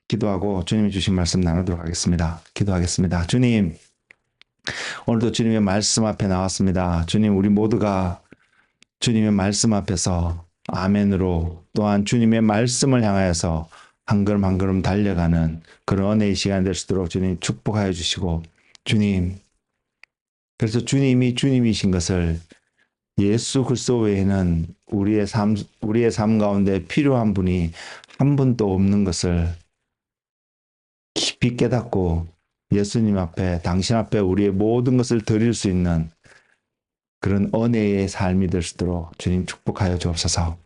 기도하고 주님이 주신 말씀 나누도록 하겠습니다. 기도하겠습니다. 주님, 오늘도 주님의 말씀 앞에 나왔습니다. 주님, 우리 모두가 주님의 말씀 앞에서 아멘으로 또한 주님의 말씀을 향하여서 한 걸음 한 걸음 달려가는 그런 은혜의 시간 될 수 있도록 주님 축복하여 주시고, 주님, 그래서 주님이 주님이신 것을 예수 그리스도 외에는 우리의 삶 가운데 필요한 분이 한 분도 없는 것을 깊이 깨닫고 예수님 앞에, 당신 앞에 우리의 모든 것을 드릴 수 있는 그런 은혜의 삶이 될 수 있도록 주님 축복하여 주옵소서.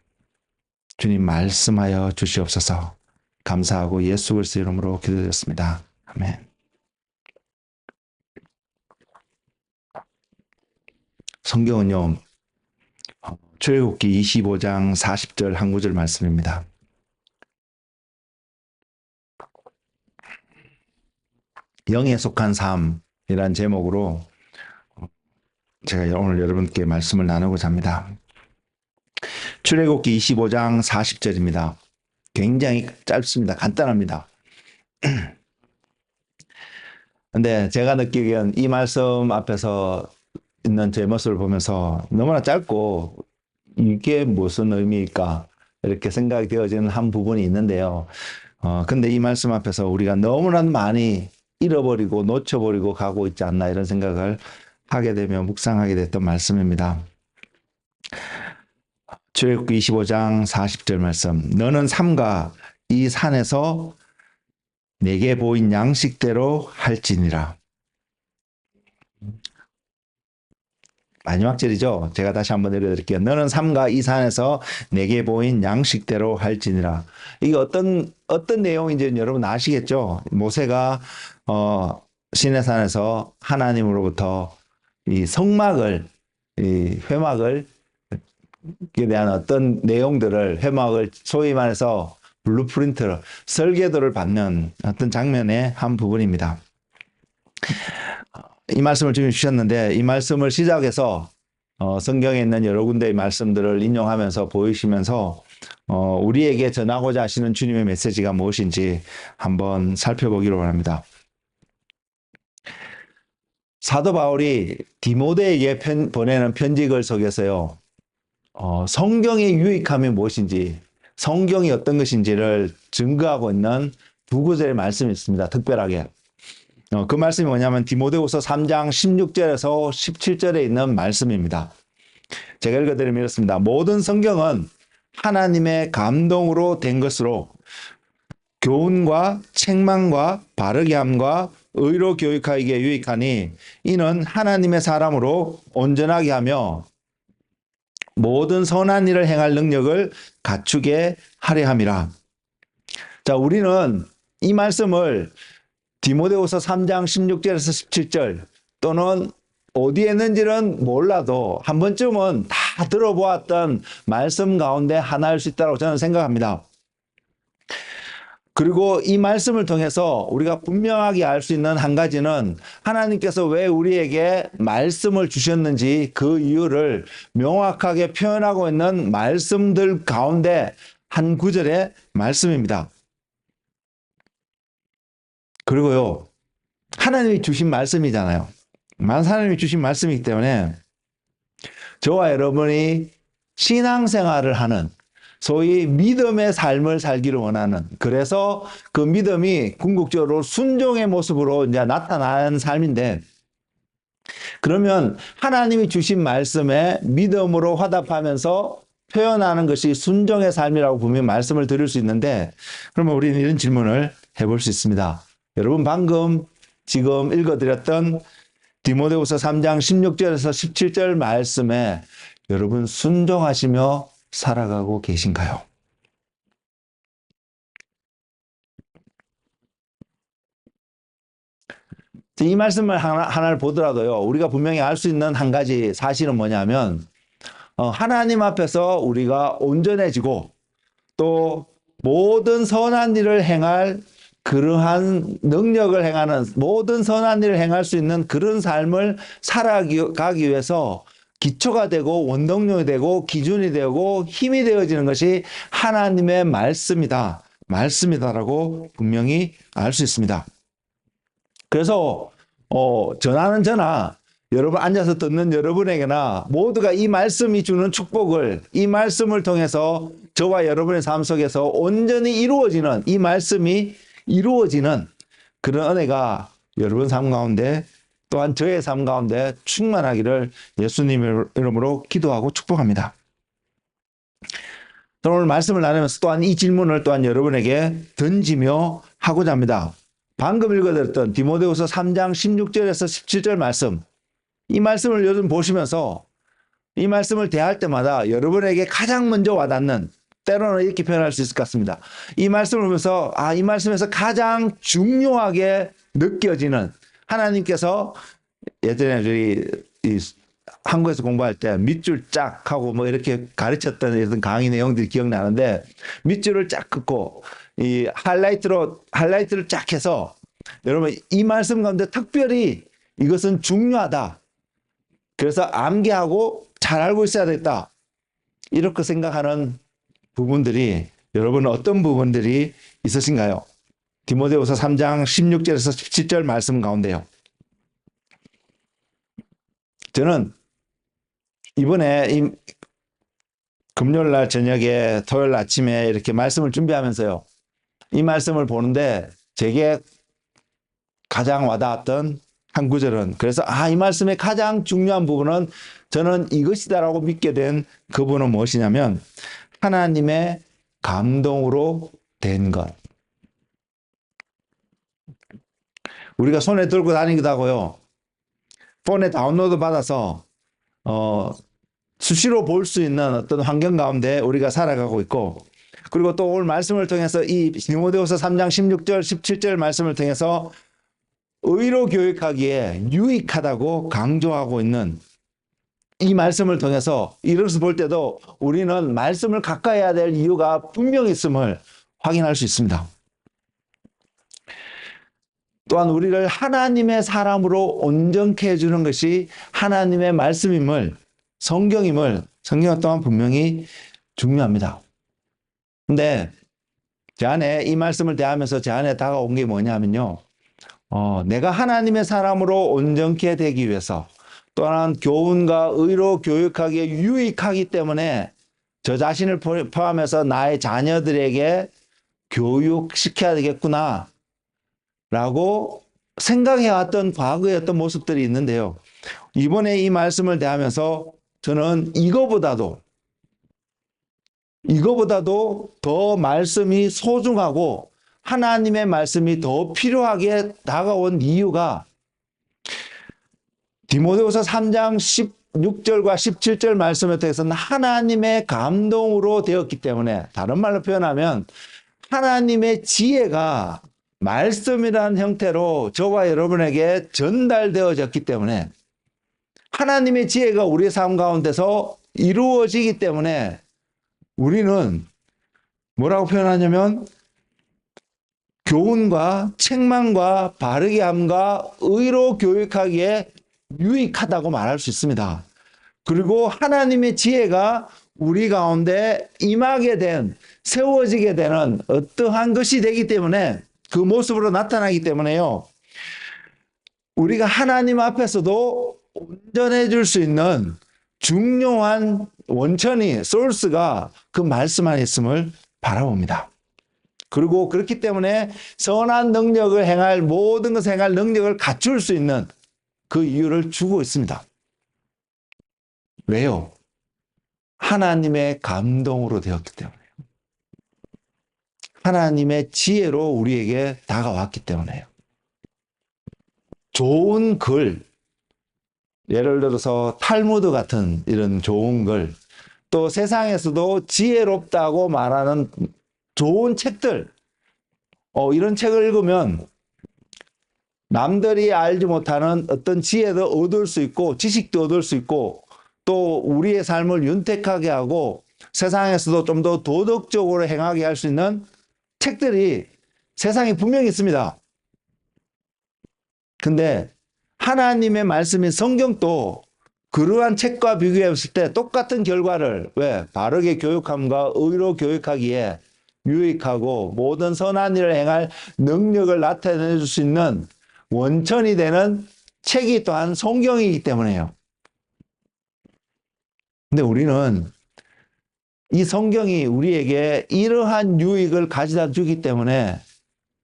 주님 말씀하여 주시옵소서. 감사하고 예수 그리스도 이름으로 기도드렸습니다. 아멘. 성경은요, 출애굽기 25장 40절 한 구절 말씀입니다. 영에 속한 삶이란 제목으로 제가 오늘 여러분께 말씀을 나누고자 합니다. 출애굽기 25장 40절입니다. 굉장히 짧습니다. 간단합니다. 근데 제가 느끼기엔 이 말씀 앞에서 있는 제 모습을 보면서 너무나 짧고 이게 무슨 의미일까 이렇게 생각이 되어지는 한 부분이 있는데요. 근데 이 말씀 앞에서 우리가 너무나 많이 잃어버리고 놓쳐버리고 가고 있지 않나 이런 생각을 하게 되며 묵상하게 됐던 말씀입니다. 출애굽기 25장 40절 말씀. 너는 삼가 이 산에서 내게 보인 양식대로 할지니라. 마지막 절이죠. 제가 다시 한번 내려드릴게요. 너는 삼가 이 산에서 내게 보인 양식대로 할지니라. 이게 어떤 내용인지 여러분 아시겠죠? 모세가 시내산에서 하나님으로부터 이 성막을, 이 회막을 에 대한 어떤 내용들을, 회막을 소위 말해서 블루프린트, 설계도를 받는 어떤 장면의 한 부분입니다. 이 말씀을 지금 주셨는데 이 말씀을 시작해서 성경에 있는 여러 군데의 말씀들을 인용하면서 보이시면서 우리에게 전하고자 하시는 주님의 메시지가 무엇인지 한번 살펴보기로 합니다. 사도 바울이 디모데에게 보내는 편지글 속에서요, 성경의 유익함이 무엇인지, 성경이 어떤 것인지를 증거하고 있는 두 구절의 말씀이 있습니다. 특별하게. 그 말씀이 뭐냐면 디모데후서 3장 16절에서 17절에 있는 말씀입니다. 제가 읽어드리면 이렇습니다. 모든 성경은 하나님의 감동으로 된 것으로 교훈과 책망과 바르게 함과 의로 교육하기에 유익하니 이는 하나님의 사람으로 온전하게 하며 모든 선한 일을 행할 능력을 갖추게 하려 함이라. 자, 우리는 이 말씀을 디모데후서 3장 16절에서 17절 또는 어디에 있는지는 몰라도 한 번쯤은 다 들어보았던 말씀 가운데 하나일 수 있다고 저는 생각합니다. 그리고 이 말씀을 통해서 우리가 분명하게 알 수 있는 한 가지는 하나님께서 왜 우리에게 말씀을 주셨는지 그 이유를 명확하게 표현하고 있는 말씀들 가운데 한 구절의 말씀입니다. 그리고요, 하나님이 주신 말씀이잖아요. 하나님이 주신 말씀이기 때문에 저와 여러분이 신앙생활을 하는, 소위 믿음의 삶을 살기를 원하는, 그래서 그 믿음이 궁극적으로 순종의 모습으로 이제 나타나는 삶인데, 그러면 하나님이 주신 말씀에 믿음으로 화답하면서 표현하는 것이 순종의 삶이라고 분명히 말씀을 드릴 수 있는데, 그러면 우리는 이런 질문을 해볼 수 있습니다. 여러분 방금 지금 읽어드렸던 디모데후서 3장 16절에서 17절 말씀에 여러분 순종하시며 살아가고 계신가요? 이 말씀을 하나를 보더라도요, 우리가 분명히 알 수 있는 한 가지 사실은 뭐냐면 하나님 앞에서 우리가 온전해지고 또 모든 선한 일을 행할 그러한 능력을 행하는, 모든 선한 일을 행할 수 있는 그런 삶을 살아가기 위해서 기초가 되고 원동력이 되고 기준이 되고 힘이 되어지는 것이 하나님의 말씀이다. 말씀이다라고 분명히 알 수 있습니다. 그래서 전하는 저나 여러분 앉아서 듣는 여러분에게나 모두가 이 말씀이 주는 축복을, 이 말씀을 통해서 저와 여러분의 삶 속에서 온전히 이루어지는, 이 말씀이 이루어지는 그런 은혜가 여러분 삶 가운데 또한 저의 삶 가운데 충만하기를 예수님의 이름으로 기도하고 축복합니다. 저는 오늘 말씀을 나누면서 또한 이 질문을 또한 여러분에게 던지며 하고자 합니다. 방금 읽어드렸던 디모데후서 3장 16절에서 17절 말씀, 이 말씀을 요즘 보시면서 이 말씀을 대할 때마다 여러분에게 가장 먼저 와닿는, 때로는 이렇게 표현할 수 있을 것 같습니다. 이 말씀을 보면서 이 말씀에서 가장 중요하게 느껴지는, 하나님께서 예전에 저희 한국에서 공부할 때 밑줄 쫙 하고 뭐 이렇게 가르쳤던 이런 강의 내용들이 기억나는데, 밑줄을 쫙 긋고 이 하이라이트를 쫙 해서 여러분 이 말씀 가운데 특별히 이것은 중요하다, 그래서 암기하고 잘 알고 있어야 되겠다, 이렇게 생각하는 부분들이 여러분은 어떤 부분들이 있으신가요? 디모데후서 3장 16절에서 17절 말씀 가운데요. 저는 이번에 이 금요일 날 저녁에 토요일 아침에 이렇게 말씀을 준비하면서요, 이 말씀을 보는데 제게 가장 와닿았던 한 구절은, 그래서 이 말씀의 가장 중요한 부분은 저는 이것이다라고 믿게 된 그 부분은 무엇이냐면 하나님의 감동으로 된 것. 우리가 손에 들고 다니기도 하고요, 폰에 다운로드 받아서 수시로 볼 수 있는 어떤 환경 가운데 우리가 살아가고 있고, 그리고 또 오늘 말씀을 통해서 이 디모데후서 3장 16절 17절 말씀을 통해서 의로 교육하기에 유익하다고 강조하고 있는 이 말씀을 통해서 이것을 볼 때도 우리는 말씀을 가까이 해야 될 이유가 분명히 있음을 확인할 수 있습니다. 또한 우리를 하나님의 사람으로 온전케 해주는 것이 하나님의 말씀임을, 성경임을 성경 또한 분명히 중요합니다. 근데 제 안에 이 말씀을 대하면서 제 안에 다가온 게 뭐냐면요, 내가 하나님의 사람으로 온전케 되기 위해서, 또한 교훈과 의로 교육하기에 유익하기 때문에 저 자신을 포함해서 나의 자녀들에게 교육시켜야 되겠구나 라고 생각해왔던 과거의 어떤 모습들이 있는데요, 이번에 이 말씀을 대하면서 저는 이거보다도 더 말씀이 소중하고 하나님의 말씀이 더 필요하게 다가온 이유가 디모데후서 3장 16절과 17절 말씀에 대해서는 하나님의 감동으로 되었기 때문에, 다른 말로 표현하면 하나님의 지혜가 말씀이라는 형태로 저와 여러분에게 전달되어졌기 때문에, 하나님의 지혜가 우리의 삶 가운데서 이루어지기 때문에 우리는 뭐라고 표현하냐면 교훈과 책망과 바르게 함과 의로 교육하기에 유익하다고 말할 수 있습니다. 그리고 하나님의 지혜가 우리 가운데 임하게 된, 세워지게 되는 어떠한 것이 되기 때문에, 그 모습으로 나타나기 때문에요, 우리가 하나님 앞에서도 온전해질 수 있는 중요한 원천이, 소스가 그 말씀 안에 있음을 바라봅니다. 그리고 그렇기 때문에 선한 능력을 행할, 모든 것을 행할 능력을 갖출 수 있는 그 이유를 주고 있습니다. 왜요? 하나님의 감동으로 되었기 때문에요. 하나님의 지혜로 우리에게 다가왔기 때문에요. 좋은 글, 예를 들어서 탈무드 같은 이런 좋은 글, 또 세상에서도 지혜롭다고 말하는 좋은 책들, 이런 책을 읽으면 남들이 알지 못하는 어떤 지혜도 얻을 수 있고 지식도 얻을 수 있고, 또 우리의 삶을 윤택하게 하고 세상에서도 좀 더 도덕적으로 행하게 할 수 있는 책들이 세상에 분명히 있습니다. 근데 하나님의 말씀인 성경도 그러한 책과 비교했을 때 똑같은 결과를, 왜? 바르게 교육함과 의로 교육하기에 유익하고 모든 선한 일을 행할 능력을 나타내 줄 수 있는 원천이 되는 책이 또한 성경이기 때문에요. 근데 우리는 이 성경이 우리에게 이러한 유익을 가져다 주기 때문에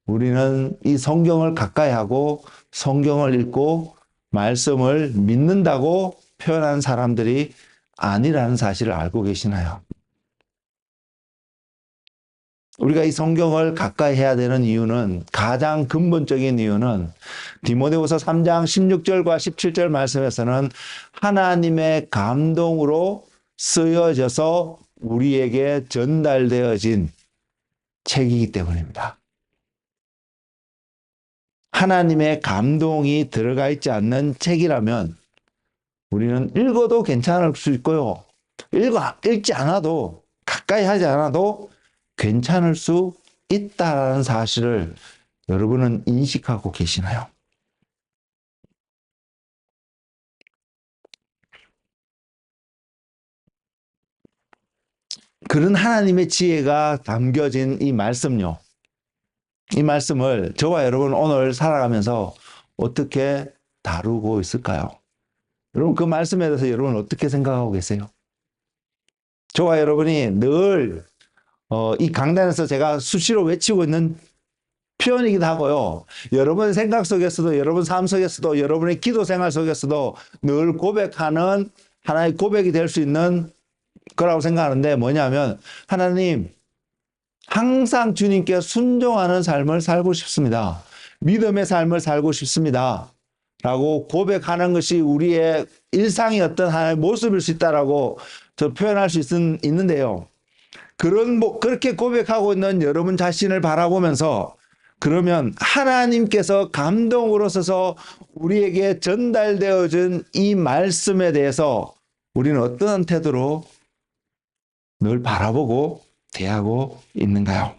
우리는 이 성경을 가까이 하고 성경을 읽고 말씀을 믿는다고 표현하는 사람들이 아니라는 사실을 알고 계시나요? 우리가 이 성경을 가까이 해야 되는 이유는, 가장 근본적인 이유는 디모데후서 3장 16절과 17절 말씀에서는 하나님의 감동으로 쓰여져서 우리에게 전달되어진 책이기 때문입니다. 하나님의 감동이 들어가 있지 않는 책이라면 우리는 읽어도 괜찮을 수 있고요. 읽지 않아도, 가까이 하지 않아도 괜찮을 수 있다는 사실을 여러분은 인식하고 계시나요? 그런 하나님의 지혜가 담겨진 이 말씀요. 이 말씀을 저와 여러분 오늘 살아가면서 어떻게 다루고 있을까요? 여러분 그 말씀에 대해서 여러분 어떻게 생각하고 계세요? 저와 여러분이 늘 이 강단에서 제가 수시로 외치고 있는 표현이기도 하고요. 여러분 생각 속에서도, 여러분 삶 속에서도, 여러분의 기도 생활 속에서도 늘 고백하는 하나의 고백이 될 수 있는 거라고 생각하는데, 뭐냐면 하나님, 항상 주님께 순종하는 삶을 살고 싶습니다. 믿음의 삶을 살고 싶습니다. 라고 고백하는 것이 우리의 일상의 어떤 하나의 모습일 수 있다라고 저 표현할 수 있는데요. 그렇게 고백하고 있는 여러분 자신을 바라보면서, 그러면 하나님께서 감동으로 서서 우리에게 전달되어진 이 말씀에 대해서 우리는 어떤 태도로 늘 바라보고 대하고 있는가요?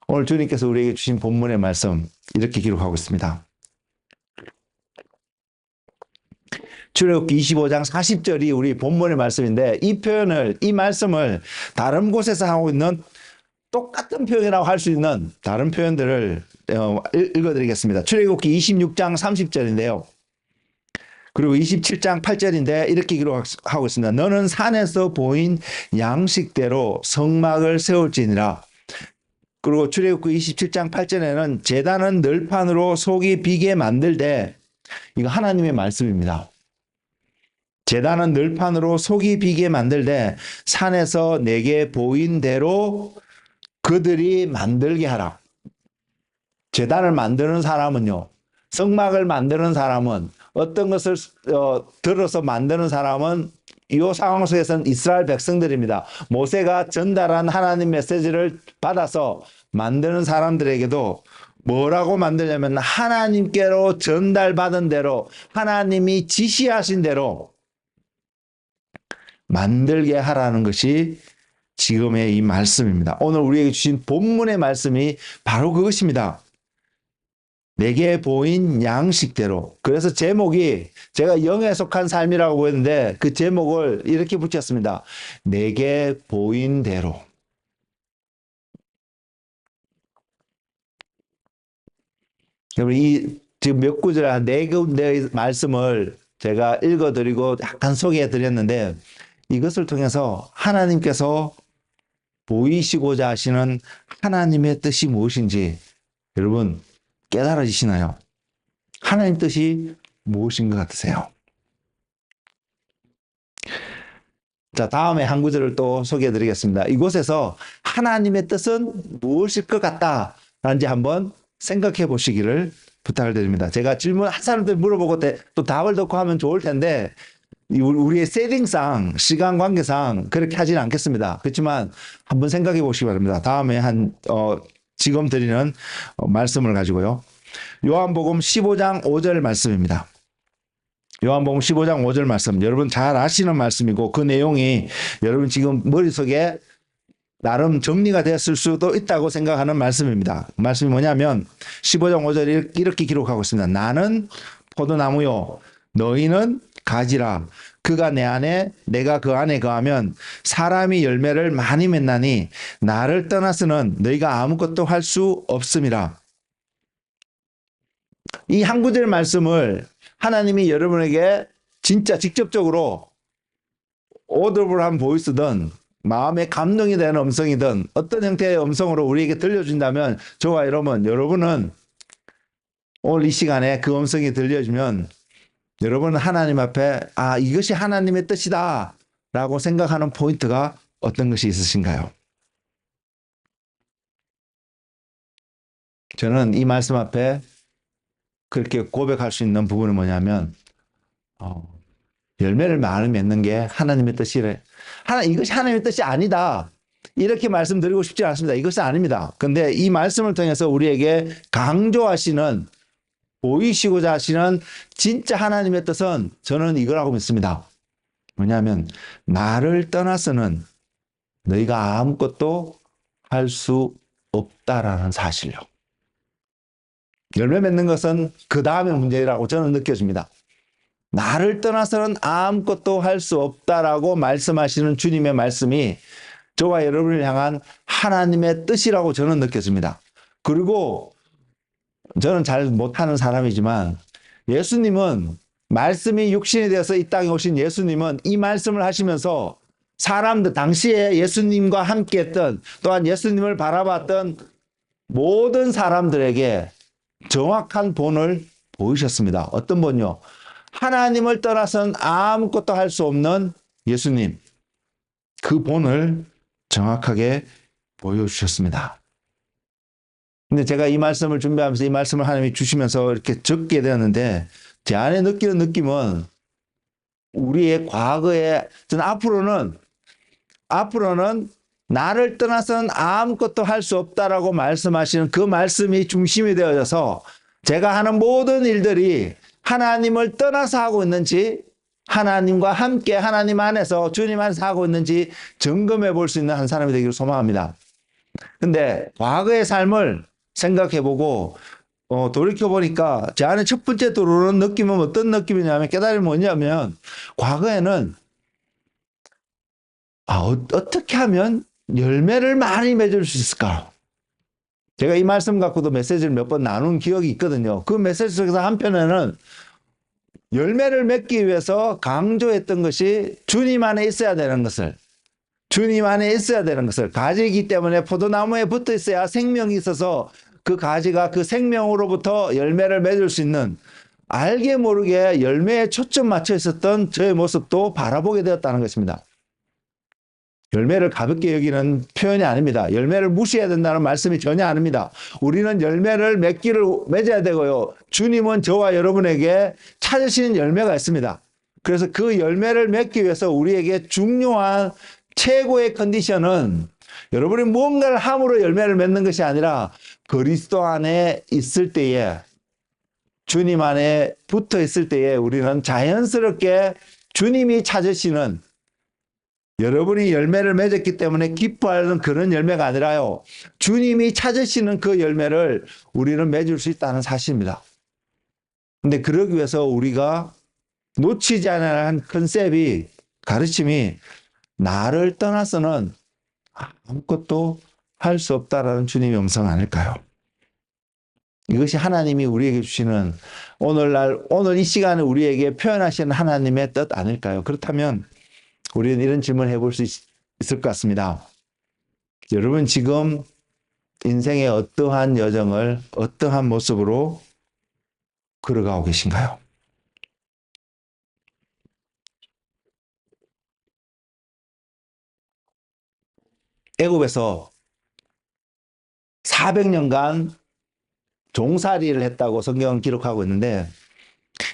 오늘 주님께서 우리에게 주신 본문의 말씀 이렇게 기록하고 있습니다. 출애굽기 25장 40절이 우리 본문의 말씀인데, 이 말씀을 다른 곳에서 하고 있는 똑같은 표현이라고 할 수 있는 다른 표현들을 읽어드리겠습니다. 출애굽기 26장 30절인데요. 그리고 27장 8절인데 이렇게 기록하고 있습니다. 너는 산에서 보인 양식대로 성막을 세울지니라. 그리고 출애굽기 27장 8절에는 제단은 널판으로 속이 비게 만들되, 이거 하나님의 말씀입니다. 제단은 널판으로 속이 비게 만들되 산에서 내게 보인 대로 그들이 만들게 하라. 제단을 만드는 사람은요, 성막을 만드는 사람은, 어떤 것을 들어서 만드는 사람은 이 상황 속에서는 이스라엘 백성들입니다. 모세가 전달한 하나님 메시지를 받아서 만드는 사람들에게도 뭐라고 만들냐면 하나님께로 전달받은 대로, 하나님이 지시하신 대로 만들게 하라는 것이 지금의 이 말씀입니다. 오늘 우리에게 주신 본문의 말씀이 바로 그것입니다. 내게 보인 양식대로. 그래서 제목이, 제가 영에 속한 삶이라고 했는데 그 제목을 이렇게 붙였습니다. 내게 보인 대로. 여러분, 이 지금 몇 구절, 한 네 군데의 말씀을 제가 읽어드리고 약간 소개해드렸는데, 이것을 통해서 하나님께서 보이시고자 하시는 하나님의 뜻이 무엇인지 여러분 깨달아지시나요? 하나님 뜻이 무엇인 것 같으세요? 자, 다음에 한 구절을 또 소개해 드리겠습니다. 이곳에서 하나님의 뜻은 무엇일 것 같다라는지 한번 생각해 보시기를 부탁을 드립니다. 제가 질문 한 사람들 물어보고 또 답을 듣고 하면 좋을 텐데, 우리의 세팅상, 시간 관계상 그렇게 하지는 않겠습니다. 그렇지만 한번 생각해 보시기 바랍니다. 다음에 지금 드리는 말씀을 가지고요. 요한복음 15장 5절 말씀입니다. 요한복음 15장 5절 말씀, 여러분 잘 아시는 말씀이고 그 내용이 여러분 지금 머릿속에 나름 정리가 됐을 수도 있다고 생각하는 말씀입니다. 말씀이 뭐냐면 15장 5절 이렇게 기록하고 있습니다. 나는 포도나무요, 너희는 가지라. 그가 내 안에 내가 그 안에 거하면 사람이 열매를 많이 맺나니 나를 떠나서는 너희가 아무것도 할 수 없음이라. 이 한 구절 말씀을 하나님이 여러분에게 진짜 직접적으로 오더블한 보이스든 마음에 감동이 되는 음성이든 어떤 형태의 음성으로 우리에게 들려준다면 저와 여러분은 오늘 이 시간에 그 음성이 들려주면 여러분은 하나님 앞에 이것이 하나님의 뜻이다 라고 생각하는 포인트가 어떤 것이 있으신가요? 저는 이 말씀 앞에 그렇게 고백할 수 있는 부분은 뭐냐면 열매를 많이 맺는 게 하나님의 뜻이래. 이것이 하나님의 뜻이 아니다. 이렇게 말씀드리고 싶지 않습니다. 이것은 아닙니다. 그런데 이 말씀을 통해서 우리에게 강조하시는 보이시고자 하시는 진짜 하나님의 뜻은 저는 이거라고 믿습니다. 뭐냐면 나를 떠나서는 너희가 아무것도 할 수 없다라는 사실요. 열매 맺는 것은 그 다음의 문제라고 저는 느껴집니다. 나를 떠나서는 아무것도 할 수 없다라고 말씀하시는 주님의 말씀이 저와 여러분을 향한 하나님의 뜻이라고 저는 느껴집니다. 그리고 저는 잘 못하는 사람이지만 예수님은 말씀이 육신이 되어서 이 땅에 오신 예수님은 이 말씀을 하시면서 사람들 당시에 예수님과 함께 했던 또한 예수님을 바라봤던 모든 사람들에게 정확한 본을 보이셨습니다. 어떤 본요? 하나님을 떠나서는 아무것도 할 수 없는 예수님. 그 본을 정확하게 보여주셨습니다. 근데 제가 이 말씀을 준비하면서 이 말씀을 하나님이 주시면서 이렇게 적게 되었는데 제 안에 느끼는 느낌은 우리의 과거에 저는 앞으로는 나를 떠나서는 아무것도 할 수 없다라고 말씀하시는 그 말씀이 중심이 되어져서 제가 하는 모든 일들이 하나님을 떠나서 하고 있는지 하나님과 함께 하나님 안에서 주님 안에서 하고 있는지 점검해 볼 수 있는 한 사람이 되기를 소망합니다. 근데 과거의 삶을 생각해보고 돌이켜보니까 제 안에 첫 번째 들어오는 느낌은 어떤 느낌이냐면 깨달음이 뭐냐면 과거에는 어떻게 하면 열매를 많이 맺을 수 있을까? 제가 이 말씀 갖고도 메시지를 몇 번 나눈 기억이 있거든요. 그 메시지 속에서 한편에는 열매를 맺기 위해서 강조했던 것이 주님 안에 있어야 되는 것을 가지이기 때문에 포도나무에 붙어 있어야 생명이 있어서 그 가지가 그 생명으로부터 열매를 맺을 수 있는 알게 모르게 열매에 초점 맞춰 있었던 저의 모습도 바라보게 되었다는 것입니다. 열매를 가볍게 여기는 표현이 아닙니다. 열매를 무시해야 된다는 말씀이 전혀 아닙니다. 우리는 열매를 맺어야 되고요. 주님은 저와 여러분에게 찾으시는 열매가 있습니다. 그래서 그 열매를 맺기 위해서 우리에게 중요한 최고의 컨디션은 여러분이 무언가를 함으로 열매를 맺는 것이 아니라 그리스도 안에 있을 때에 주님 안에 붙어 있을 때에 우리는 자연스럽게 주님이 찾으시는 여러분이 열매를 맺었기 때문에 기뻐하는 그런 열매가 아니라요. 주님이 찾으시는 그 열매를 우리는 맺을 수 있다는 사실입니다. 근데 그러기 위해서 우리가 놓치지 않아야 할 컨셉이 가르침이 나를 떠나서는 아무것도 할 수 없다라는 주님의 음성 아닐까요? 이것이 하나님이 우리에게 주시는 오늘 이 시간에 우리에게 표현하시는 하나님의 뜻 아닐까요? 그렇다면 우리는 이런 질문을 해볼 수 있을 것 같습니다. 여러분 지금 인생의 어떠한 여정을 어떠한 모습으로 걸어가고 계신가요? 애굽에서 400년간 종살이를 했다고 성경은 기록하고 있는데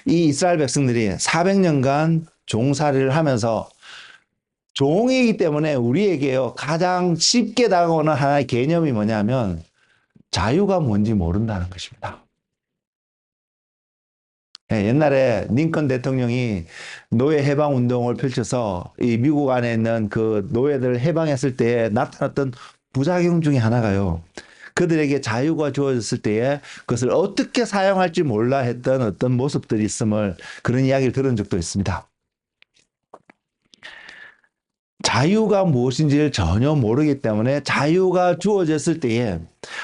이 이스라엘 백성들이 400년간 종살이를 하면서 종이기 때문에 우리에게요 가장 쉽게 다가오는 하나의 개념이 뭐냐면 자유가 뭔지 모른다는 것입니다. 옛날에 링컨 대통령이 노예 해방 운동을 펼쳐서 이 미국 안에 있는 그 노예들을 해방했을 때 나타났던 부작용 중에 하나가요. 그들에게 자유가 주어졌을 때에 그것을 어떻게 사용할지 몰라 했던 어떤 모습들이 있음을 그런 이야기를 들은 적도 있습니다. 자유가 무엇인지를 전혀 모르기 때문에 자유가 주어졌을 때에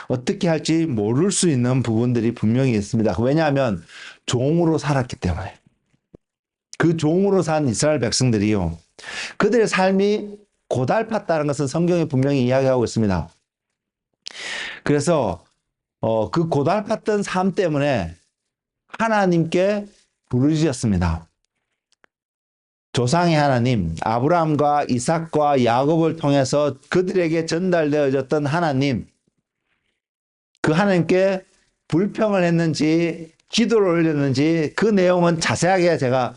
어떻게 할지 모를 수 있는 부분들이 분명히 있습니다. 왜냐하면 종으로 살았기 때문에. 그 종으로 산 이스라엘 백성들이요. 그들의 삶이 고달팠다는 것은 성경에 분명히 이야기하고 있습니다. 그래서 그 고달팠던 삶 때문에 하나님께 부르짖었습니다. 조상의 하나님, 아브라함과 이삭과 야곱을 통해서 그들에게 전달되어졌던 하나님, 그 하나님께 불평을 했는지 기도를 올렸는지 그 내용은 자세하게 제가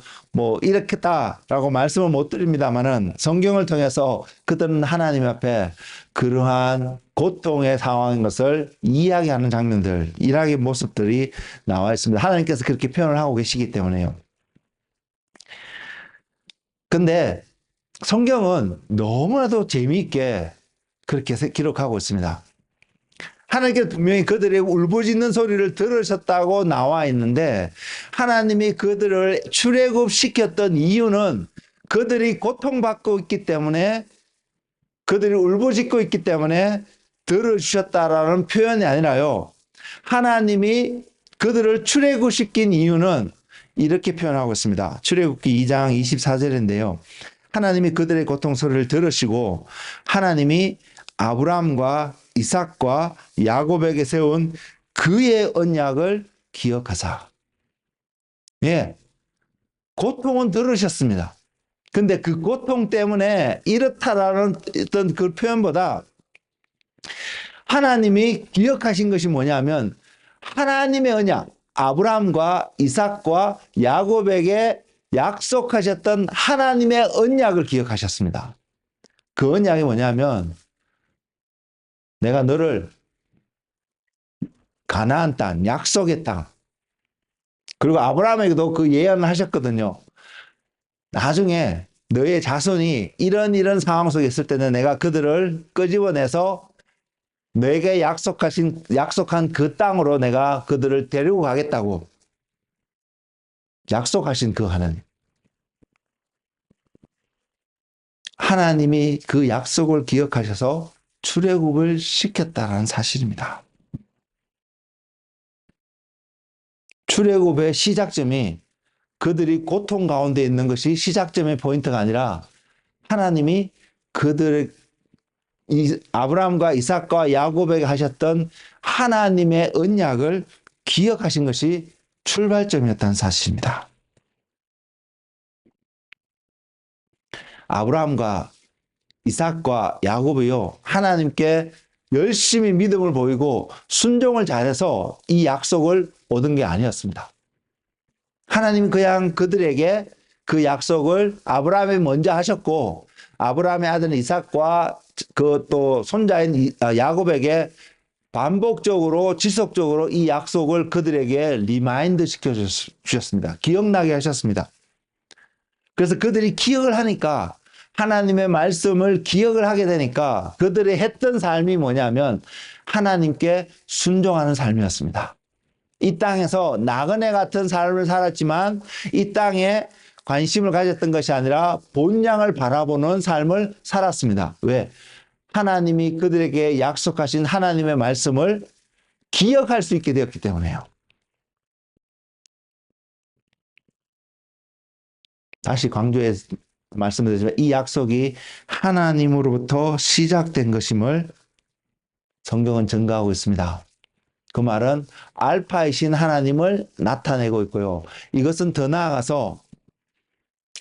이렇게다라고 말씀을 못 드립니다만은 성경을 통해서 그들은 하나님 앞에 그러한 고통의 상황인 것을 이야기하는 장면들, 일하기 모습들이 나와 있습니다. 하나님께서 그렇게 표현을 하고 계시기 때문에요. 근데 성경은 너무나도 재미있게 그렇게 기록하고 있습니다. 하나님께서 분명히 그들의 울부짖는 소리를 들으셨다고 나와 있는데 하나님이 그들을 출애굽시켰던 이유는 그들이 고통받고 있기 때문에 그들이 울부짖고 있기 때문에 들어주셨다라는 표현이 아니라요. 하나님이 그들을 출애굽시킨 이유는 이렇게 표현하고 있습니다. 출애굽기 2장 24절인데요. 하나님이 그들의 고통 소리를 들으시고 하나님이 아브라함과 이삭과 야곱에게 세운 그의 언약을 기억하사. 예, 고통은 들으셨습니다. 근데 그 고통 때문에 이렇다라는 어떤 그 표현보다 하나님이 기억하신 것이 뭐냐면 하나님의 언약, 아브라함과 이삭과 야곱에게 약속하셨던 하나님의 언약을 기억하셨습니다. 그 언약이 뭐냐면 내가 너를 가나안 땅, 약속의 땅, 그리고 아브라함에게도 그 예언을 하셨거든요. 나중에 너의 자손이 이런 상황 속에 있을 때는 내가 그들을 끄집어내서 너에게 약속한 그 땅으로 내가 그들을 데리고 가겠다고 약속하신 그 하나님. 하나님이 그 약속을 기억하셔서 출애굽을 시켰다는 사실입니다. 출애굽의 시작점이 그들이 고통 가운데 있는 것이 시작점의 포인트가 아니라 하나님이 그들의 아브라함과 이삭과 야곱에게 하셨던 하나님의 언약을 기억하신 것이 출발점이었다는 사실입니다. 아브라함과 이삭과 야곱이요, 하나님께 열심히 믿음을 보이고 순종을 잘해서 이 약속을 얻은 게 아니었습니다. 하나님은 그냥 그들에게 그 약속을 아브라함이 먼저 하셨고 아브라함의 아들 이삭과 그 또 손자인 야곱에게 반복적으로 지속적으로 이 약속을 그들에게 리마인드 시켜주셨습니다. 기억나게 하셨습니다. 그래서 그들이 기억을 하니까 하나님의 말씀을 기억을 하게 되니까 그들이 했던 삶이 뭐냐면 하나님께 순종하는 삶이었습니다. 이 땅에서 나그네 같은 삶을 살았지만 이 땅에 관심을 가졌던 것이 아니라 본향을 바라보는 삶을 살았습니다. 왜? 하나님이 그들에게 약속하신 하나님의 말씀을 기억할 수 있게 되었기 때문에요. 다시 강조해 말씀드리지만 이 약속이 하나님으로부터 시작된 것임을 성경은 증거하고 있습니다. 그 말은 알파이신 하나님을 나타내고 있고요. 이것은 더 나아가서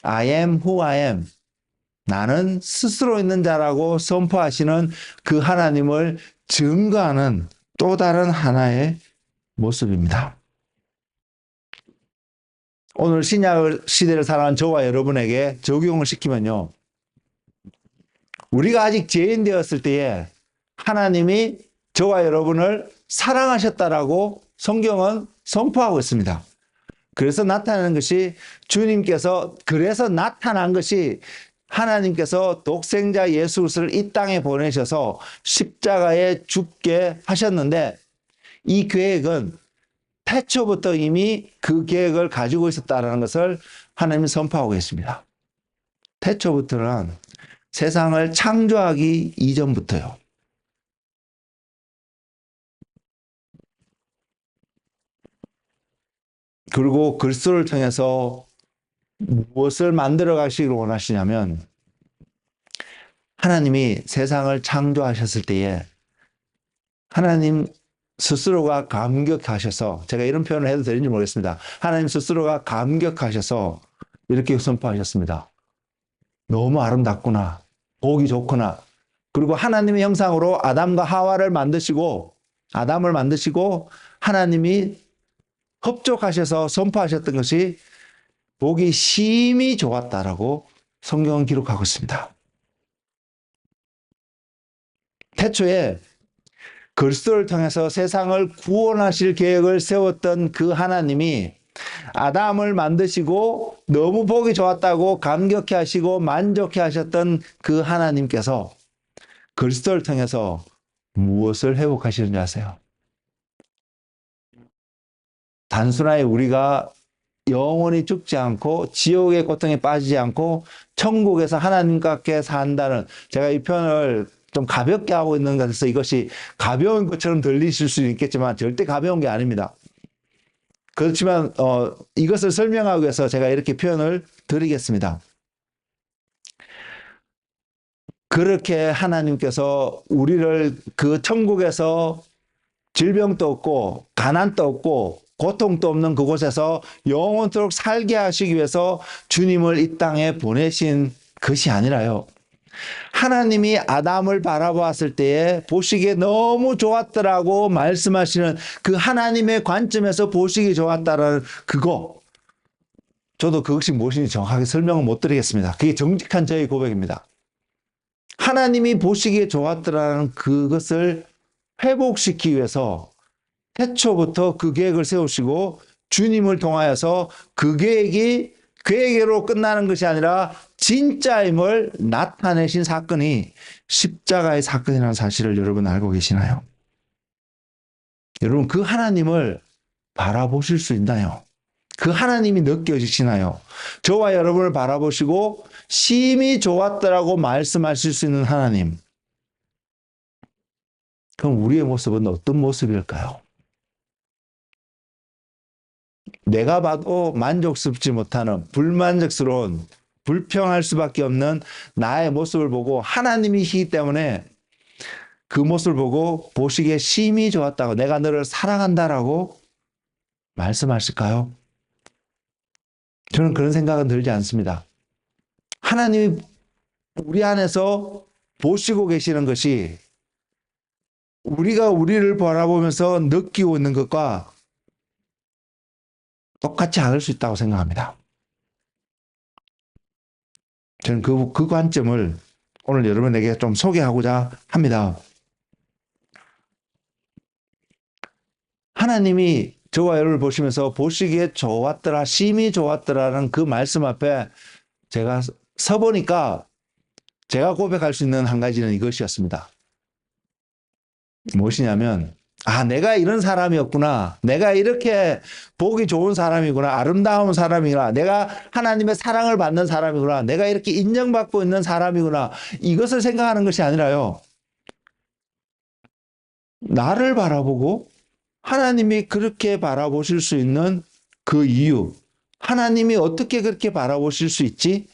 I am who I am. 나는 스스로 있는 자라고 선포하시는 그 하나님을 증거하는 또 다른 하나의 모습입니다. 오늘 신약 시대를 살아가는 저와 여러분에게 적용을 시키면요. 우리가 아직 죄인 되었을 때에 하나님이 저와 여러분을 사랑하셨다라고 성경은 선포하고 있습니다. 그래서 나타나는 것이 주님께서 그래서 나타난 것이 하나님께서 독생자 예수 그리스도를 이 땅에 보내셔서 십자가에 죽게 하셨는데 이 계획은 태초부터 이미 그 계획을 가지고 있었다는 것을 하나님이 선포하고 계십니다. 태초부터는 세상을 창조하기 이전부터요. 그리고 그리스도를 통해서 무엇을 만들어 가시기를 원하시냐면 하나님이 세상을 창조하셨을 때에 하나님 스스로가 감격하셔서, 제가 이런 표현을 해도 되는지 모르겠습니다. 하나님 스스로가 감격하셔서 이렇게 선포하셨습니다. 너무 아름답구나. 보기 좋구나. 그리고 하나님의 형상으로 아담과 하와를 만드시고 아담을 만드시고 하나님이 흡족하셔서 선포하셨던 것이 보기 심히 좋았다라고 성경은 기록하고 있습니다. 태초에 그리스도를 통해서 세상을 구원하실 계획을 세웠던 그 하나님이 아담을 만드시고 너무 보기 좋았다고 감격해 하시고 만족해 하셨던 그 하나님께서 그리스도를 통해서 무엇을 회복하시는지 아세요? 단순하게 우리가 영원히 죽지 않고 지옥의 고통에 빠지지 않고 천국에서 하나님과 함께 산다는, 제가 이 표현을 좀 가볍게 하고 있는 것 같아서 이것이 가벼운 것처럼 들리실 수 있겠지만 절대 가벼운 게 아닙니다. 그렇지만 이것을 설명하기 위해서 제가 이렇게 표현을 드리겠습니다. 그렇게 하나님께서 우리를 그 천국에서 질병도 없고 가난도 없고 고통도 없는 그곳에서 영원토록 살게 하시기 위해서 주님을 이 땅에 보내신 것이 아니라요. 하나님이 아담을 바라보았을 때에 보시기에 너무 좋았더라고 말씀하시는 그 하나님의 관점에서 보시기 좋았다라는 그거, 저도 그것이 무엇인지 정확하게 설명을 못 드리겠습니다. 그게 정직한 저의 고백입니다. 하나님이 보시기에 좋았더라는 그것을 회복시키기 위해서 태초부터 그 계획을 세우시고 주님을 통하여서 그 계획이 계획으로 끝나는 것이 아니라 진짜임을 나타내신 사건이 십자가의 사건이라는 사실을 여러분 알고 계시나요? 여러분 그 하나님을 바라보실 수 있나요? 그 하나님이 느껴지시나요? 저와 여러분을 바라보시고 심히 좋았더라고 말씀하실 수 있는 하나님. 그럼 우리의 모습은 어떤 모습일까요? 내가 봐도 만족스럽지 못하는 불만족스러운 불평할 수밖에 없는 나의 모습을 보고 하나님이시기 때문에 그 모습을 보고 보시기에 심히 좋았다고, 내가 너를 사랑한다라고 말씀하실까요? 저는 그런 생각은 들지 않습니다. 하나님이 우리 안에서 보시고 계시는 것이 우리가 우리를 바라보면서 느끼고 있는 것과 똑같지 않을 수 있다고 생각합니다. 저는 그 관점을 오늘 여러분에게 좀 소개하고자 합니다. 하나님이 저와 여러분을 보시면서 보시기에 좋았더라, 심히 좋았더라는 그 말씀 앞에 제가 서보니까 제가 고백할 수 있는 한 가지는 이것이었습니다. 무엇이냐면, 내가 이런 사람이었구나. 내가 이렇게 보기 좋은 사람이구나. 아름다운 사람이구나. 내가 하나님의 사랑을 받는 사람이구나. 내가 이렇게 인정받고 있는 사람이구나. 이것을 생각하는 것이 아니라요. 나를 바라보고 하나님이 그렇게 바라보실 수 있는 그 이유, 하나님이 어떻게 그렇게 바라보실 수 있지?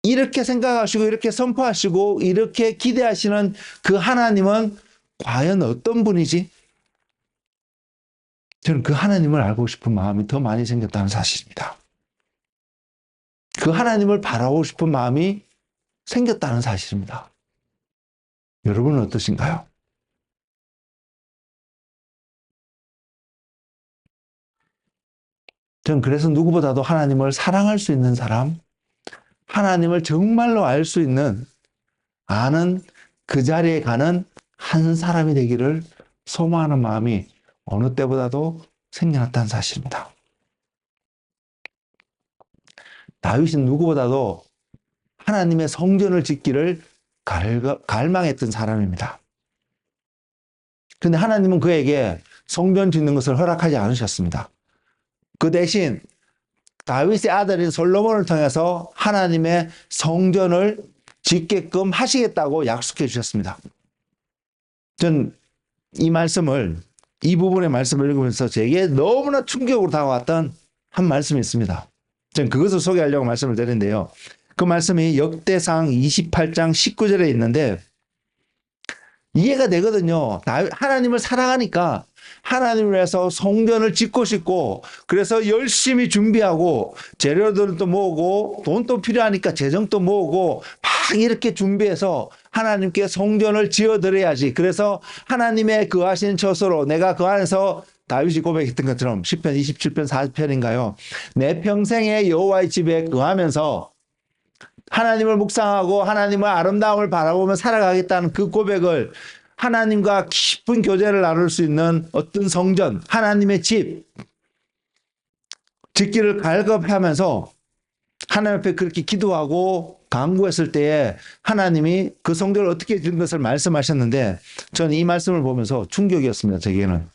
이렇게 생각하시고 이렇게 선포하시고 이렇게 기대하시는 그 하나님은 과연 어떤 분이지? 저는 그 하나님을 알고 싶은 마음이 더 많이 생겼다는 사실입니다. 그 하나님을 바라보고 싶은 마음이 생겼다는 사실입니다. 여러분은 어떠신가요? 저는 그래서 누구보다도 하나님을 사랑할 수 있는 사람, 하나님을 정말로 알 수 있는, 아는 그 자리에 가는 한 사람이 되기를 소망하는 마음이 어느 때보다도 생겨났다는 사실입니다. 다윗은 누구보다도 하나님의 성전을 짓기를 갈망했던 사람입니다. 그런데 하나님은 그에게 성전 짓는 것을 허락하지 않으셨습니다. 그 대신 다윗의 아들인 솔로몬을 통해서 하나님의 성전을 짓게끔 하시겠다고 약속해 주셨습니다. 전 이 부분의 말씀을 읽으면서 제게 너무나 충격으로 다가왔던 한 말씀이 있습니다. 전 그것을 소개하려고 말씀을 드리는데요. 그 말씀이 역대상 28장 19절에 있는데 이해가 되거든요. 하나님을 사랑하니까 하나님을 위해서 성전을 짓고 싶고 그래서 열심히 준비하고 재료들도 모으고 돈도 필요하니까 재정도 모으고 막 이렇게 준비해서 하나님께 성전을 지어드려야지. 그래서 하나님의 거하신 처소로 내가 그 안에서 다윗이 고백했던 것처럼 시편 27편 40편인가요? 내 평생에 여호와의 집에 거하면서 하나님을 묵상하고 하나님의 아름다움을 바라보며 살아가겠다는 그 고백을 하나님과 깊은 교제를 나눌 수 있는 어떤 성전, 하나님의 집 짓기를 갈급하면서 하나님 앞에 그렇게 기도하고 간구했을 때에 하나님이 그 성전을 어떻게 짓는 것을 말씀하셨는데 저는 이 말씀을 보면서 충격이었습니다. 제게는.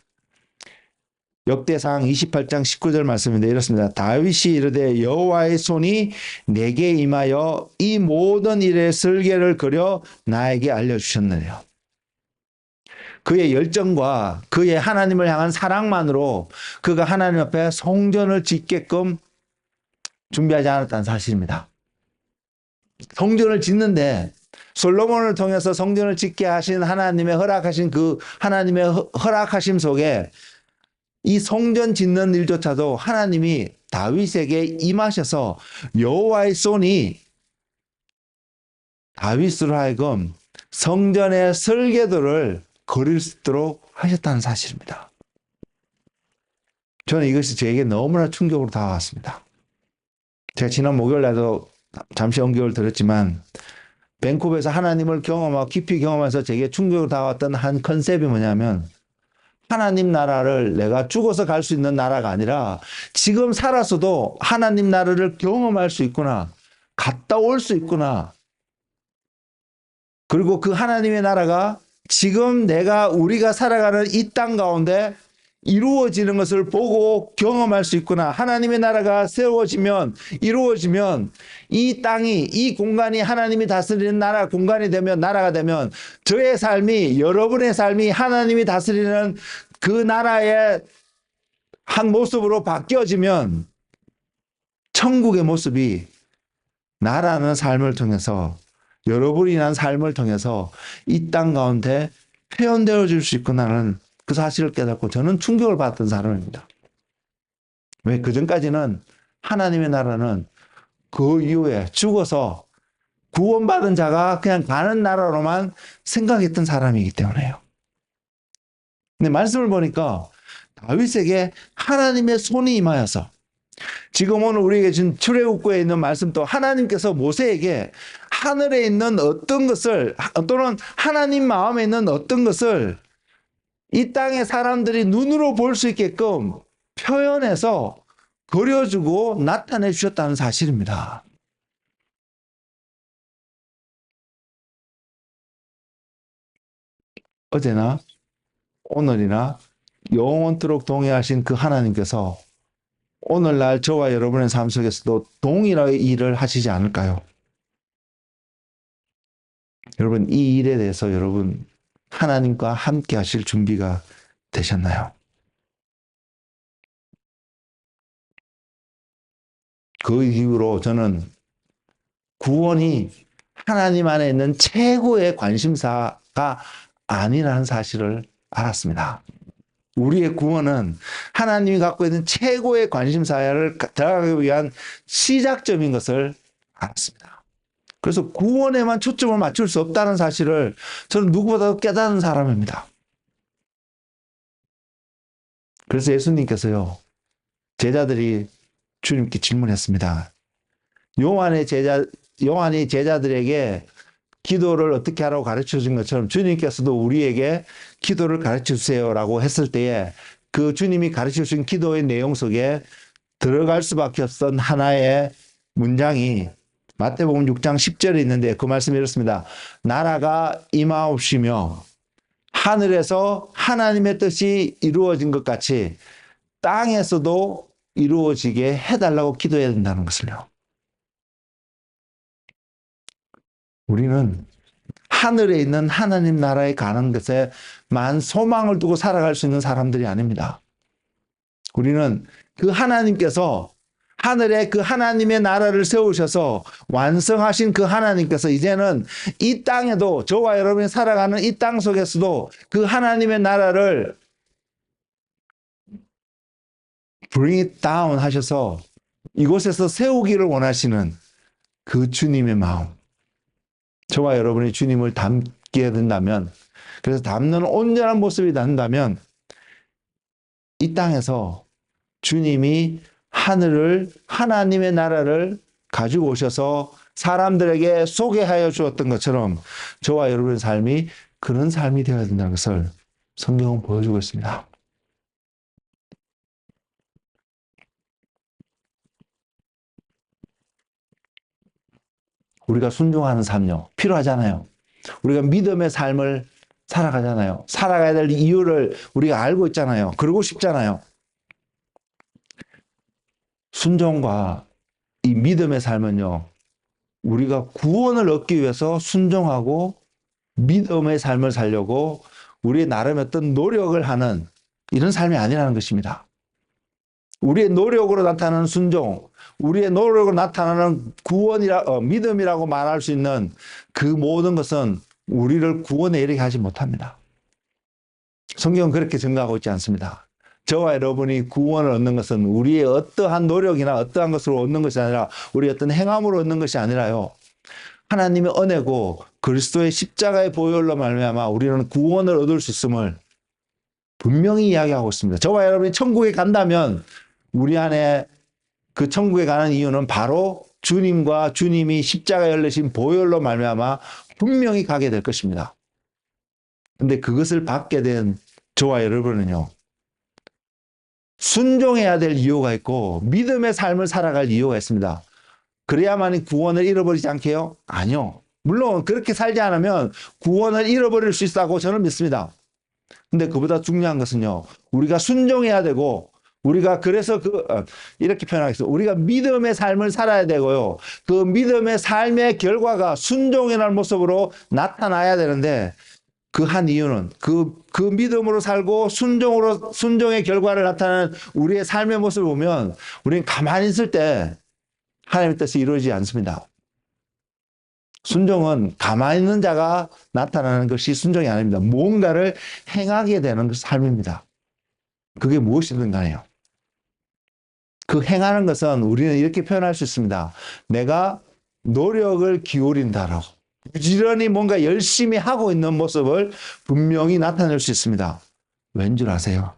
역대상 28장 19절 말씀인데 이렇습니다. 다윗이 이르되 여호와의 손이 내게 임하여 이 모든 일의 설계를 그려 나에게 알려주셨느니라. 그의 열정과 그의 하나님을 향한 사랑만으로 그가 하나님 앞에 성전을 짓게끔 준비하지 않았다는 사실입니다. 성전을 짓는데 솔로몬을 통해서 성전을 짓게 하신 하나님의 허락하신 그 하나님의 허락하심 속에 이 성전 짓는 일조차도 하나님이 다윗에게 임하셔서 여호와의 손이 다윗으로 하여금 성전의 설계도를 그릴 수 있도록 하셨다는 사실입니다. 저는 이것이 저에게 너무나 충격으로 다가왔습니다. 제가 지난 목요일 날도 잠시 언급을 드렸지만 밴쿠버에서 하나님을 경험하고 깊이 경험해서 제게 충격으로 다가왔던 한 컨셉이 뭐냐면 하나님 나라를 내가 죽어서 갈 수 있는 나라가 아니라 지금 살아서도 하나님 나라를 경험할 수 있구나. 갔다 올 수 있구나. 그리고 그 하나님의 나라가 지금 우리가 살아가는 이 땅 가운데 이루어지는 것을 보고 경험할 수 있구나. 하나님의 나라가 세워지면, 이루어지면 이 땅이, 이 공간이 하나님이 다스리는 나라가 되면 저의 삶이, 여러분의 삶이 하나님이 다스리는 그 나라의 한 모습으로 바뀌어지면 천국의 모습이 나라는 삶을 통해서 여러분이 난 삶을 통해서 이 땅 가운데 표현되어 줄 수 있구나는 그 사실을 깨닫고 저는 충격을 받았던 사람입니다. 왜? 그전까지는 하나님의 나라는 그 이후에 죽어서 구원받은 자가 그냥 가는 나라로만 생각했던 사람이기 때문에요. 근데 말씀을 보니까 다윗에게 하나님의 손이 임하여서 지금 오늘 우리에게 준 출애굽기에 있는 말씀도 하나님께서 모세에게 하늘에 있는 어떤 것을 또는 하나님 마음에 있는 어떤 것을 이 땅의 사람들이 눈으로 볼 수 있게끔 표현해서 그려주고 나타내 주셨다는 사실입니다. 어제나 오늘이나 영원토록 동행하신 그 하나님께서 오늘날 저와 여러분의 삶 속에서도 동일하게 일을 하시지 않을까요? 여러분, 이 일에 대해서 여러분 하나님과 함께 하실 준비가 되셨나요? 그 이후로 저는 구원이 하나님 안에 있는 최고의 관심사가 아니라는 사실을 알았습니다. 우리의 구원은 하나님이 갖고 있는 최고의 관심사를 들어가기 위한 시작점인 것을 알았습니다. 그래서 구원에만 초점을 맞출 수 없다는 사실을 저는 누구보다도 깨닫는 사람입니다. 그래서 예수님께서요, 제자들이 주님께 질문했습니다. 요한이 제자들에게 기도를 어떻게 하라고 가르쳐 준 것처럼 주님께서도 우리에게 기도를 가르쳐 주세요라고 했을 때에 그 주님이 가르쳐 주신 기도의 내용 속에 들어갈 수밖에 없던 하나의 문장이 마태복음 6장 10절에 있는데 그 말씀이 이렇습니다. 나라가 임하옵시며 하늘에서 하나님의 뜻이 이루어진 것 같이 땅에서도 이루어지게 해달라고 기도해야 된다는 것을요. 우리는 하늘에 있는 하나님 나라에 가는 것에만 소망을 두고 살아갈 수 있는 사람들이 아닙니다. 우리는 그 하나님께서 하늘에 그 하나님의 나라를 세우셔서 완성하신 그 하나님께서 이제는 이 땅에도 저와 여러분이 살아가는 이 땅 속에서도 그 하나님의 나라를 bring it down 하셔서 이곳에서 세우기를 원하시는 그 주님의 마음. 저와 여러분이 주님을 닮게 된다면, 그래서 닮는 온전한 모습이 난다면 이 땅에서 주님이 하나님의 나라를 가지고 오셔서 사람들에게 소개하여 주었던 것처럼 저와 여러분의 삶이 그런 삶이 되어야 된다는 것을 성경은 보여주고 있습니다. 우리가 순종하는 삶요, 필요하잖아요. 우리가 믿음의 삶을 살아가잖아요. 살아가야 될 이유를 우리가 알고 있잖아요. 그러고 싶잖아요. 순종과 이 믿음의 삶은요, 우리가 구원을 얻기 위해서 순종하고 믿음의 삶을 살려고 우리의 나름의 어떤 노력을 하는 이런 삶이 아니라는 것입니다. 우리의 노력으로 나타나는 순종, 우리의 노력으로 나타나는 믿음이라고 말할 수 있는 그 모든 것은 우리를 구원에 이르게 하지 못합니다. 성경은 그렇게 증거하고 있지 않습니다. 저와 여러분이 구원을 얻는 것은 우리의 어떠한 노력이나 어떠한 것으로 얻는 것이 아니라 우리의 어떤 행함으로 얻는 것이 아니라요. 하나님의 은혜고 그리스도의 십자가의 보혈로 말미암아 우리는 구원을 얻을 수 있음을 분명히 이야기하고 있습니다. 저와 여러분이 천국에 간다면 우리 안에 그 천국에 가는 이유는 바로 주님과 주님이 십자가에 열리신 보혈로 말미암아 분명히 가게 될 것입니다. 근데 그것을 받게 된 저와 여러분은요, 순종해야 될 이유가 있고 믿음의 삶을 살아갈 이유가 있습니다. 그래야만 구원을 잃어버리지 않게요? 아니요. 물론 그렇게 살지 않으면 구원을 잃어버릴 수 있다고 저는 믿습니다. 근데 그보다 중요한 것은요, 우리가 순종해야 되고 우리가 그래서 이렇게 표현하겠습니다. 우리가 믿음의 삶을 살아야 되고요. 그 믿음의 삶의 결과가 순종이라는 모습으로 나타나야 되는데 그 한 이유는 그 믿음으로 살고 순종의 결과를 나타내는 우리의 삶의 모습을 보면 우리는 가만히 있을 때 하나님의 뜻이 이루어지지 않습니다. 순종은 가만히 있는 자가 나타나는 것이 순종이 아닙니다. 뭔가를 행하게 되는 삶입니다. 그게 무엇이든 간에요. 그 행하는 것은 우리는 이렇게 표현할 수 있습니다. 내가 노력을 기울인다라고. 부지런히 뭔가 열심히 하고 있는 모습을 분명히 나타낼 수 있습니다. 왠 줄 아세요?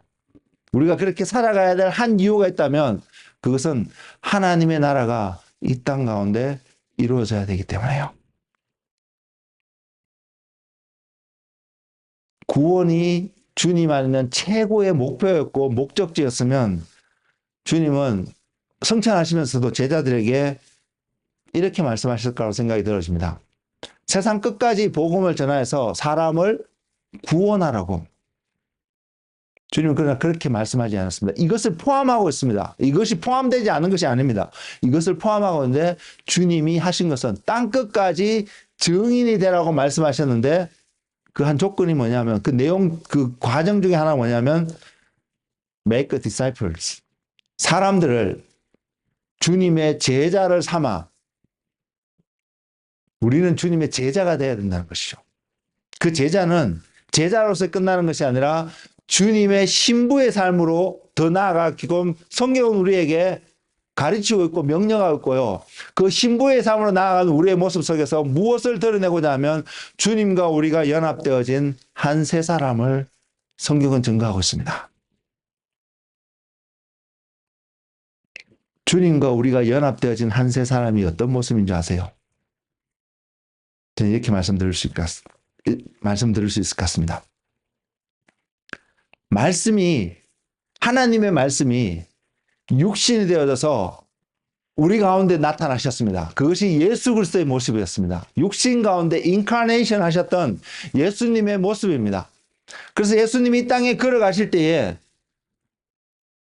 우리가 그렇게 살아가야 될 한 이유가 있다면 그것은 하나님의 나라가 이 땅 가운데 이루어져야 되기 때문에요. 구원이 주님 안에는 최고의 목표였고 목적지였으면 주님은 성찬하시면서도 제자들에게 이렇게 말씀하실 거라고 생각이 들어집니다. 세상 끝까지 복음을 전하여서 사람을 구원하라고. 주님은 그러나 그렇게 말씀하지 않았습니다. 이것을 포함하고 있습니다. 이것이 포함되지 않은 것이 아닙니다. 이것을 포함하고 있는데 주님이 하신 것은 땅 끝까지 증인이 되라고 말씀하셨는데 그 한 조건이 뭐냐면 그 과정 중에 하나가 뭐냐면 make disciples. 사람들을 주님의 제자를 삼아 우리는 주님의 제자가 되어야 된다는 것이죠. 그 제자는 제자로서 끝나는 것이 아니라 주님의 신부의 삶으로 더 나아가 지금 성경은 우리에게 가르치고 있고 명령하고 있고요. 그 신부의 삶으로 나아가는 우리의 모습 속에서 무엇을 드러내고자 하면 주님과 우리가 연합되어진 한 세 사람을 성경은 증거하고 있습니다. 주님과 우리가 연합되어진 한 세 사람이 어떤 모습인 줄 아세요? 저는 이렇게 말씀드릴 수 있을 것 같습니다. 하나님의 말씀이 육신이 되어져서 우리 가운데 나타나셨습니다. 그것이 예수 그리스도의 모습이었습니다. 육신 가운데 인카네이션 하셨던 예수님의 모습입니다. 그래서 예수님이 이 땅에 걸어가실 때에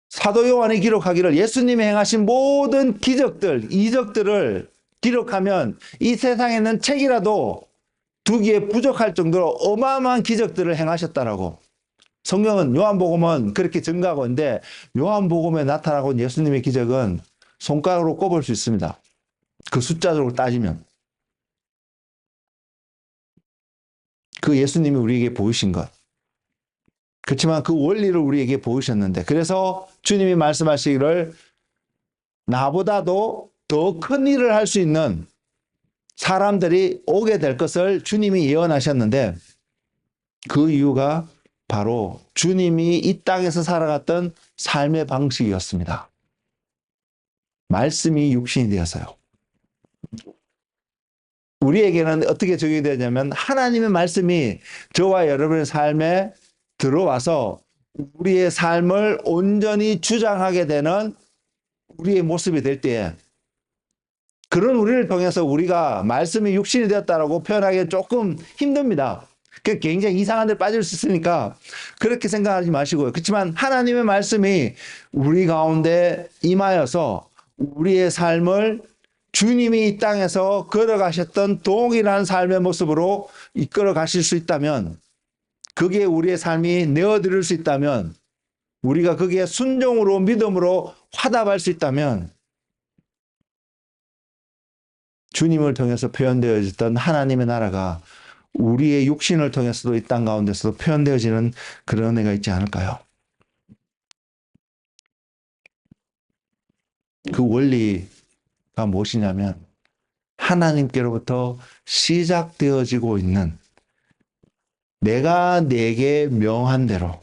사도 요한이 기록하기를 예수님이 행하신 모든 기적들, 이적들을 기록하면 이 세상에는 책이라도 두기에 부족할 정도로 어마어마한 기적들을 행하셨다라고. 성경은 요한복음은 그렇게 증가하고 있는데 요한복음에 나타나고 있는 예수님의 기적은 손가락으로 꼽을 수 있습니다. 그 숫자적으로 따지면. 그 예수님이 우리에게 보이신 것. 그렇지만 그 원리를 우리에게 보이셨는데 그래서 주님이 말씀하시기를 나보다도 더 큰 일을 할 수 있는 사람들이 오게 될 것을 주님이 예언하셨는데 그 이유가 바로 주님이 이 땅에서 살아갔던 삶의 방식이었습니다. 말씀이 육신이 되어서요. 우리에게는 어떻게 적용이 되냐면 하나님의 말씀이 저와 여러분의 삶에 들어와서 우리의 삶을 온전히 주장하게 되는 우리의 모습이 될 때에 그런 우리를 통해서 우리가 말씀이 육신이 되었다라고 표현하기 조금 힘듭니다. 굉장히 이상한 데 빠질 수 있으니까 그렇게 생각하지 마시고요. 그렇지만 하나님의 말씀이 우리 가운데 임하여서 우리의 삶을 주님이 이 땅에서 걸어가셨던 동일한 삶의 모습으로 이끌어 가실 수 있다면 거기에 우리의 삶이 내어드릴 수 있다면 우리가 거기에 순종으로 믿음으로 화답할 수 있다면 주님을 통해서 표현되어졌던 하나님의 나라가 우리의 육신을 통해서도 이 땅 가운데서도 표현되어지는 그런 애가 있지 않을까요? 그 원리가 무엇이냐면 하나님께로부터 시작되어지고 있는 내가 내게 명한 대로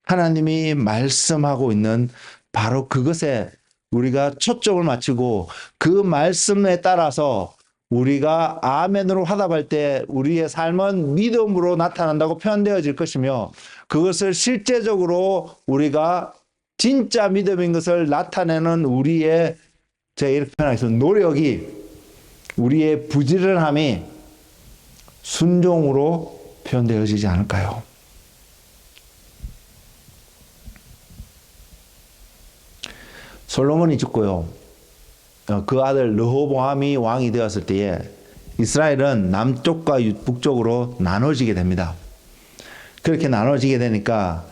하나님이 말씀하고 있는 바로 그것에 우리가 초점을 맞추고 그 말씀에 따라서 우리가 아멘으로 화답할 때 우리의 삶은 믿음으로 나타난다고 표현되어질 것이며 그것을 실제적으로 우리가 진짜 믿음인 것을 나타내는 우리의 제가 이렇게 표현하겠습니다. 노력이 우리의 부지런함이 순종으로 표현되어지지 않을까요? 솔로몬이 죽고요. 그 아들 르호보암이 왕이 되었을 때에 이스라엘은 남쪽과 북쪽으로 나눠지게 됩니다. 그렇게 나눠지게 되니까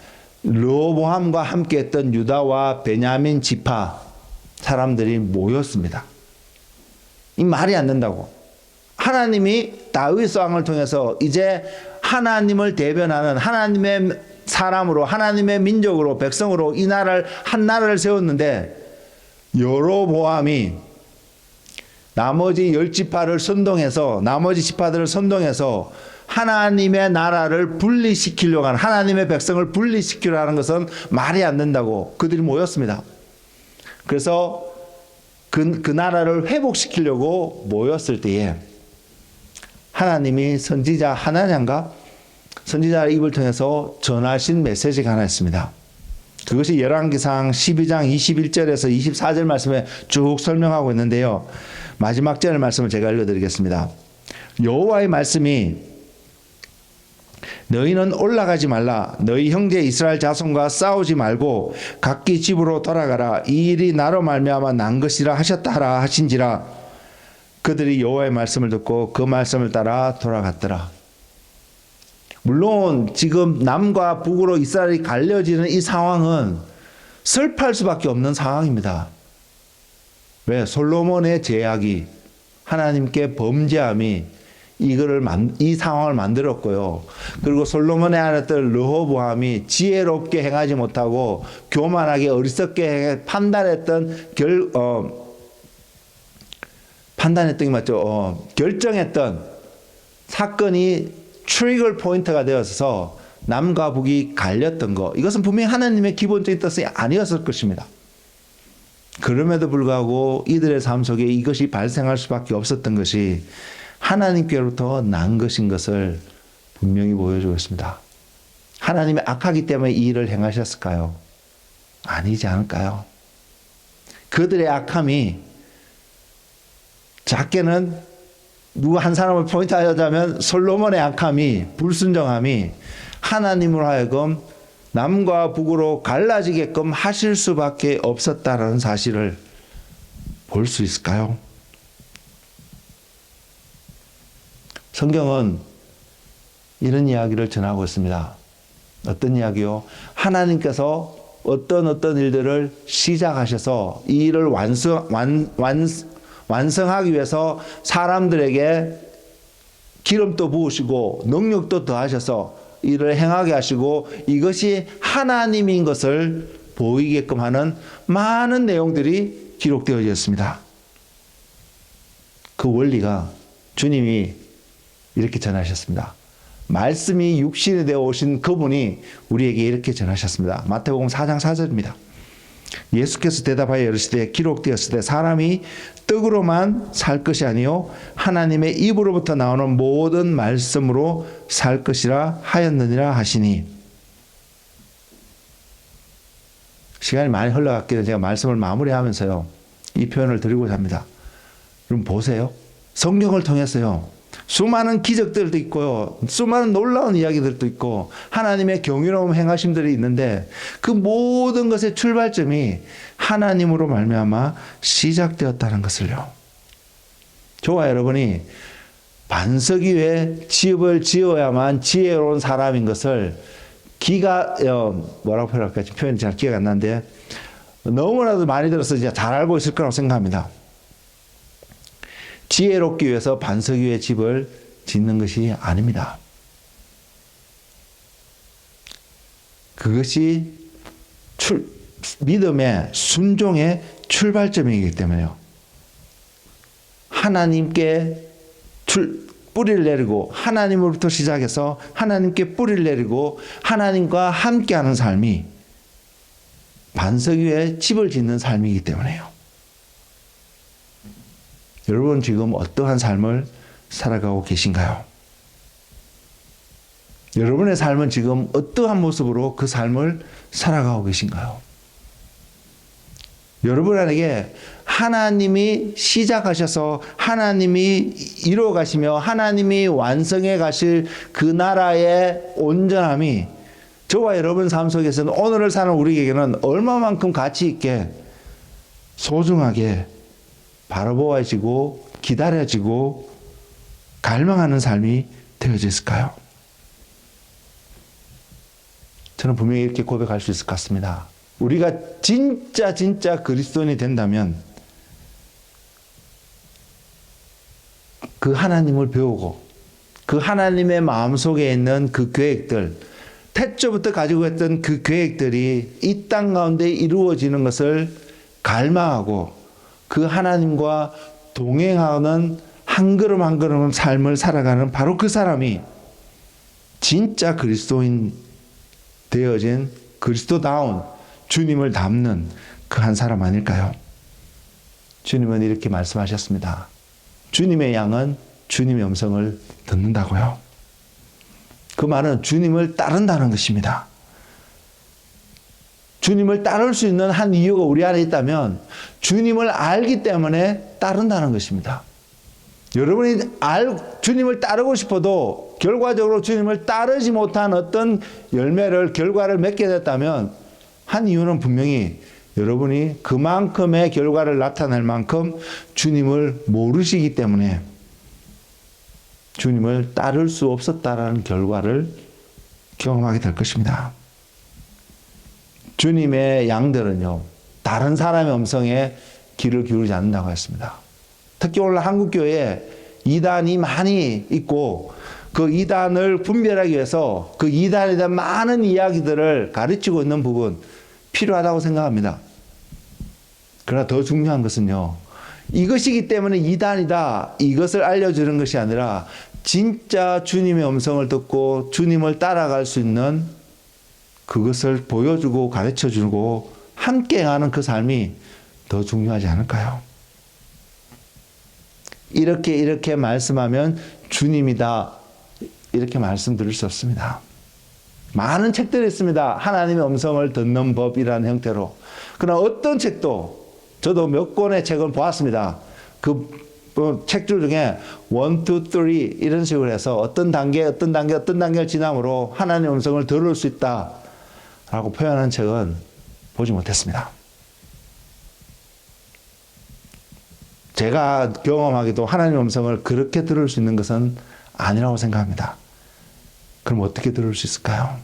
르호보암과 함께했던 유다와 베냐민 지파 사람들이 모였습니다. 이 말이 안 된다고. 하나님이 다윗 왕을 통해서 이제 하나님을 대변하는 하나님의 사람으로 하나님의 민족으로 백성으로 이 나라를 한 나라를 세웠는데 여로보암이 나머지 10지파를 선동해서 나머지 지파들을 선동해서 하나님의 나라를 분리시키려고 하는 하나님의 백성을 분리시키려고 하는 것은 말이 안 된다고 그들이 모였습니다. 그래서 그 나라를 회복시키려고 모였을 때에 하나님이 선지자 하나냐인가 선지자의 입을 통해서 전하신 메시지가 하나 있습니다. 그것이 열왕기상 12장 21절에서 24절 말씀에 쭉 설명하고 있는데요. 마지막 절 말씀을 제가 읽어드리겠습니다. 여호와의 말씀이 너희는 올라가지 말라. 너희 형제 이스라엘 자손과 싸우지 말고 각기 집으로 돌아가라. 이 일이 나로 말미암아 난 것이라 하셨다 하라 하신지라. 그들이 여호와의 말씀을 듣고 그 말씀을 따라 돌아갔더라. 물론 지금 남과 북으로 이스라엘이 갈려지는 이 상황은 슬퍼할 수밖에 없는 상황입니다. 왜? 솔로몬의 제약이 하나님께 범죄함이 이 상황을 만들었고요. 그리고 솔로몬의 아들 르호보암이 지혜롭게 행하지 못하고 교만하게 어리석게 판단했던 판단했던 게 맞죠? 결정했던 사건이 트리거 포인트가 되어서 남과 북이 갈렸던 것. 이것은 분명히 하나님의 기본적인 뜻이 아니었을 것입니다. 그럼에도 불구하고 이들의 삶 속에 이것이 발생할 수밖에 없었던 것이 하나님께로부터 난 것인 것을 분명히 보여주고 있습니다. 하나님이 악하기 때문에 이 일을 행하셨을까요? 아니지 않을까요? 그들의 악함이 작게는 누구 한 사람을 포인트하자면 솔로몬의 악함이, 불순종함이 하나님으로 하여금 남과 북으로 갈라지게끔 하실 수밖에 없었다라는 사실을 볼 수 있을까요? 성경은 이런 이야기를 전하고 있습니다. 어떤 이야기요? 하나님께서 어떤 일들을 시작하셔서 이 일을 완성하기 위해서 사람들에게 기름도 부으시고 능력도 더하셔서 일을 행하게 하시고 이것이 하나님인 것을 보이게끔 하는 많은 내용들이 기록되어 있습니다. 그 원리가 주님이 이렇게 전하셨습니다. 말씀이 육신이 되어 오신 그분이 우리에게 이렇게 전하셨습니다. 마태복음 4장 4절입니다. 예수께서 대답하여 이르시되 기록되었을 때 사람이 떡으로만 살 것이 아니요 하나님의 입으로부터 나오는 모든 말씀으로 살 것이라 하였느니라 하시니. 시간이 많이 흘러갔기 때문에 제가 말씀을 마무리하면서요 이 표현을 드리고자 합니다. 여러분 보세요. 성경을 통해서요 수많은 기적들도 있고요. 수많은 놀라운 이야기들도 있고 하나님의 경이로운 행하심들이 있는데 그 모든 것의 출발점이 하나님으로 말미암아 시작되었다는 것을요. 저와 여러분이 반석 위에 집을 지어야만 지혜로운 사람인 것을 뭐라고 표현할까요? 표현이 잘 기억이 안 나는데 너무나도 많이 들어서 이제 잘 알고 있을 거라고 생각합니다. 지혜롭기 위해서 반석 위에 집을 짓는 것이 아닙니다. 그것이 믿음의 순종의 출발점이기 때문에요. 하나님께 뿌리를 내리고 하나님으로부터 시작해서 하나님께 뿌리를 내리고 하나님과 함께하는 삶이 반석 위에 집을 짓는 삶이기 때문에요. 여러분 지금 어떠한 삶을 살아가고 계신가요? 여러분의 삶은 지금 어떠한 모습으로 그 삶을 살아가고 계신가요? 여러분에게 하나님이 시작하셔서 하나님이 이루어 가시며 하나님이 완성해 가실 그 나라의 온전함이 저와 여러분 삶 속에서는 오늘을 사는 우리에게는 얼마만큼 가치 있게 소중하게 바라보아지고 기다려지고 갈망하는 삶이 되어져 있을까요? 저는 분명히 이렇게 고백할 수 있을 것 같습니다. 우리가 진짜 그리스도인이 된다면 그 하나님을 배우고 그 하나님의 마음속에 있는 그 계획들, 태초부터 가지고 있던 그 계획들이 이 땅 가운데 이루어지는 것을 갈망하고 그 하나님과 동행하는 한 걸음 한 걸음 삶을 살아가는 바로 그 사람이 진짜 그리스도인 되어진 그리스도다운 주님을 닮는 그 한 사람 아닐까요? 주님은 이렇게 말씀하셨습니다. 주님의 양은 주님의 음성을 듣는다고요. 그 말은 주님을 따른다는 것입니다. 주님을 따를 수 있는 한 이유가 우리 안에 있다면 주님을 알기 때문에 따른다는 것입니다. 여러분이 주님을 따르고 싶어도 결과적으로 주님을 따르지 못한 어떤 결과를 맺게 됐다면 한 이유는 분명히 여러분이 그만큼의 결과를 나타낼 만큼 주님을 모르시기 때문에 주님을 따를 수 없었다라는 결과를 경험하게 될 것입니다. 주님의 양들은요, 다른 사람의 음성에 귀를 기울이지 않는다고 했습니다. 특히 오늘 한국교회에 이단이 많이 있고 그 이단을 분별하기 위해서 그 이단에 대한 많은 이야기들을 가르치고 있는 부분 필요하다고 생각합니다. 그러나 더 중요한 것은요, 이것이기 때문에 이단이다 이것을 알려주는 것이 아니라 진짜 주님의 음성을 듣고 주님을 따라갈 수 있는 그것을 보여주고 가르쳐주고 함께하는 그 삶이 더 중요하지 않을까요? 이렇게 말씀하면 주님이다 이렇게 말씀드릴 수 없습니다. 많은 책들이 있습니다. 하나님의 음성을 듣는 법이라는 형태로. 그러나 어떤 책도 저도 몇 권의 책을 보았습니다. 그 책들 중에 1, 2, 3 이런 식으로 해서 어떤 단계를 지남으로 하나님의 음성을 들을 수 있다라고 표현한 책은 보지 못했습니다. 제가 경험하기도 하나님의 음성을 그렇게 들을 수 있는 것은 아니라고 생각합니다. 그럼 어떻게 들을 수 있을까요?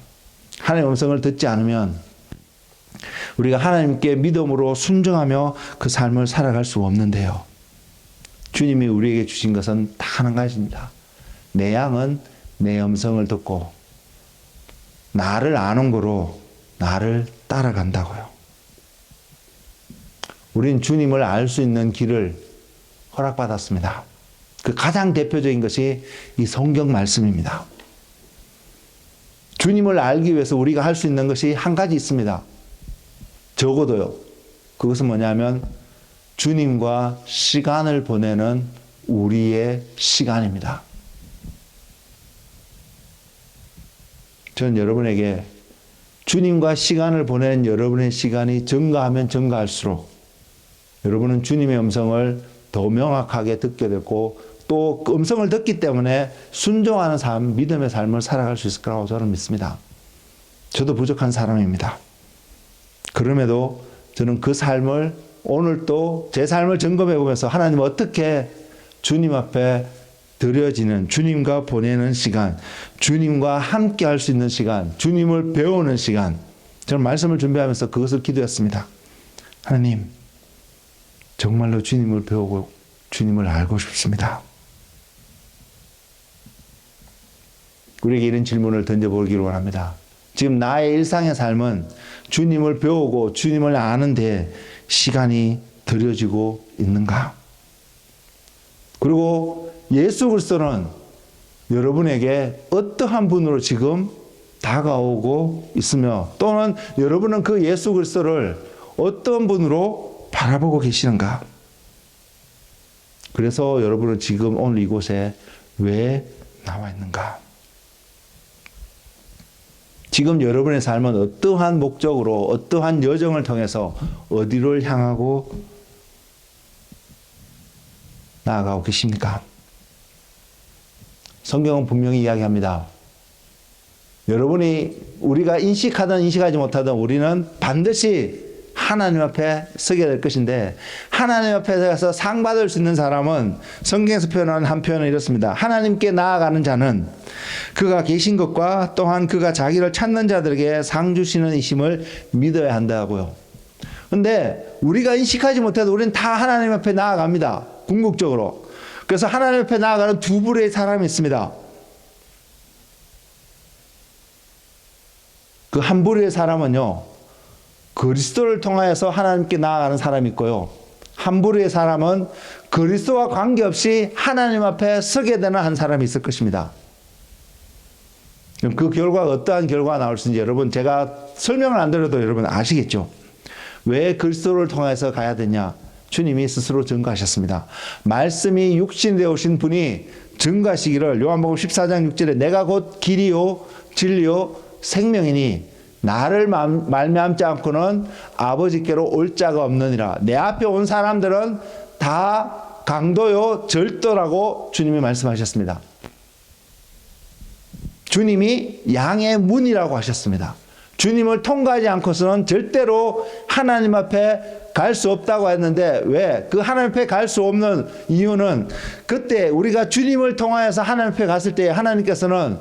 하나님의 음성을 듣지 않으면 우리가 하나님께 믿음으로 순종하며 그 삶을 살아갈 수 없는데요. 주님이 우리에게 주신 것은 다 한 가지입니다. 내 양은 내 음성을 듣고 나를 아는 거로 나를 따라간다고요. 우린 주님을 알 수 있는 길을 허락받았습니다. 그 가장 대표적인 것이 이 성경 말씀입니다. 주님을 알기 위해서 우리가 할 수 있는 것이 한 가지 있습니다. 적어도요. 그것은 뭐냐면 주님과 시간을 보내는 우리의 시간입니다. 저는 여러분에게 주님과 시간을 보내는 여러분의 시간이 증가하면 증가할수록 여러분은 주님의 음성을 더 명확하게 듣게 되고 또 그 음성을 듣기 때문에 순종하는 삶, 믿음의 삶을 살아갈 수 있을 거라고 저는 믿습니다. 저도 부족한 사람입니다. 그럼에도 저는 그 삶을 오늘 또 제 삶을 점검해 보면서 하나님 어떻게 주님 앞에 드려지는 주님과 보내는 시간, 주님과 함께 할 수 있는 시간, 주님을 배우는 시간, 저는 말씀을 준비하면서 그것을 기도했습니다. 하나님, 정말로 주님을 배우고 주님을 알고 싶습니다. 우리에게 이런 질문을 던져보기를 원합니다. 지금 나의 일상의 삶은 주님을 배우고 주님을 아는데 시간이 들여지고 있는가? 그리고 예수 그리스도는 여러분에게 어떠한 분으로 지금 다가오고 있으며 또는 여러분은 그 예수 그리스도를 어떤 분으로 바라보고 계시는가? 그래서 여러분은 지금 오늘 이곳에 왜 나와 있는가? 지금 여러분의 삶은 어떠한 목적으로 어떠한 여정을 통해서 어디를 향하고 나아가고 계십니까? 성경은 분명히 이야기합니다. 여러분이 우리가 인식하든 인식하지 못하든 우리는 반드시 하나님 앞에 서게 될 것인데 하나님 앞에 서서 상 받을 수 있는 사람은 성경에서 표현하는 한 표현은 이렇습니다. 하나님께 나아가는 자는 그가 계신 것과 또한 그가 자기를 찾는 자들에게 상 주시는 이심을 믿어야 한다고요. 근데 우리가 인식하지 못해도 우리는 다 하나님 앞에 나아갑니다. 궁극적으로. 그래서 하나님 앞에 나아가는 두 부류의 사람이 있습니다. 그 한 부류의 사람은요, 그리스도를 통하여서 하나님께 나아가는 사람이 있고요. 한 부류의 사람은 그리스도와 관계없이 하나님 앞에 서게 되는 한 사람이 있을 것입니다. 그럼 그 결과가 어떠한 결과가 나올 수 있는지 여러분 제가 설명을 안 드려도 여러분 아시겠죠? 왜 그리스도를 통해서 가야 되냐? 주님이 스스로 증거하셨습니다. 말씀이 육신 되오신 분이 증거하시기를 요한복음 14장 6절에 내가 곧 길이요 진리요 생명이니 나를 말미암지 않고는 아버지께로 올 자가 없느니라. 내 앞에 온 사람들은 다 강도요 절도라고 주님이 말씀하셨습니다. 주님이 양의 문이라고 하셨습니다. 주님을 통과하지 않고서는 절대로 하나님 앞에 갈 수 없다고 했는데 왜? 그 하나님 앞에 갈 수 없는 이유는 그때 우리가 주님을 통하여서 하나님 앞에 갔을 때 하나님께서는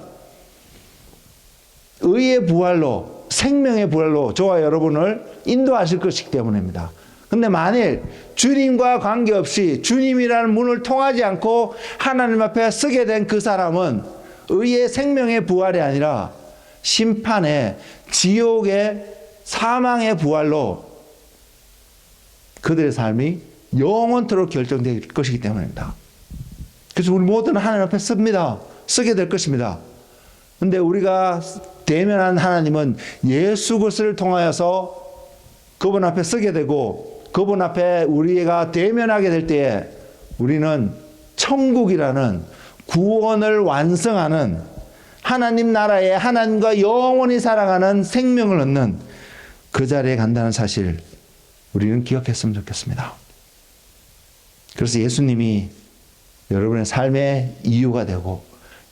의의 부활로 생명의 부활로 저와 여러분을 인도하실 것이기 때문입니다. 근데 만일 주님과 관계없이 주님이라는 문을 통하지 않고 하나님 앞에 서게 된 그 사람은 의의 생명의 부활이 아니라 심판의 지옥의 사망의 부활로 그들의 삶이 영원토록 결정될 것이기 때문입니다. 그래서 우리 모두는 하나님 앞에 서게 될 것입니다. 근데 우리가 대면한 하나님은 예수 그리스도를 통하여서 그분 앞에 서게 되고 그분 앞에 우리가 대면하게 될 때에 우리는 천국이라는 구원을 완성하는 하나님 나라에 하나님과 영원히 살아가는 생명을 얻는 그 자리에 간다는 사실 우리는 기억했으면 좋겠습니다. 그래서 예수님이 여러분의 삶의 이유가 되고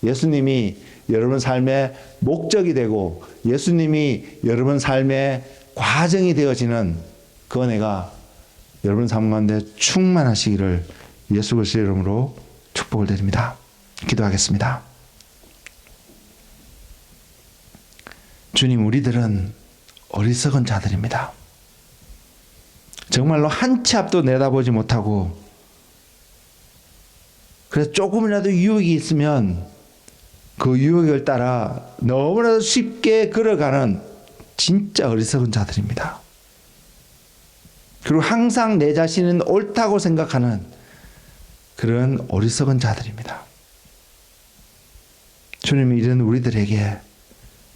예수님이 여러분 삶의 목적이 되고 예수님이 여러분 삶의 과정이 되어지는 그 은혜가 여러분 삶 가운데 충만하시기를 예수 그리스도의 이름으로 축복을 드립니다. 기도하겠습니다. 주님, 우리들은 어리석은 자들입니다. 정말로 한 치 앞도 내다보지 못하고 그래서 조금이라도 유혹이 있으면 그 유혹을 따라 너무나도 쉽게 걸어가는 진짜 어리석은 자들입니다. 그리고 항상 내 자신은 옳다고 생각하는 그런 어리석은 자들입니다. 주님, 이런 우리들에게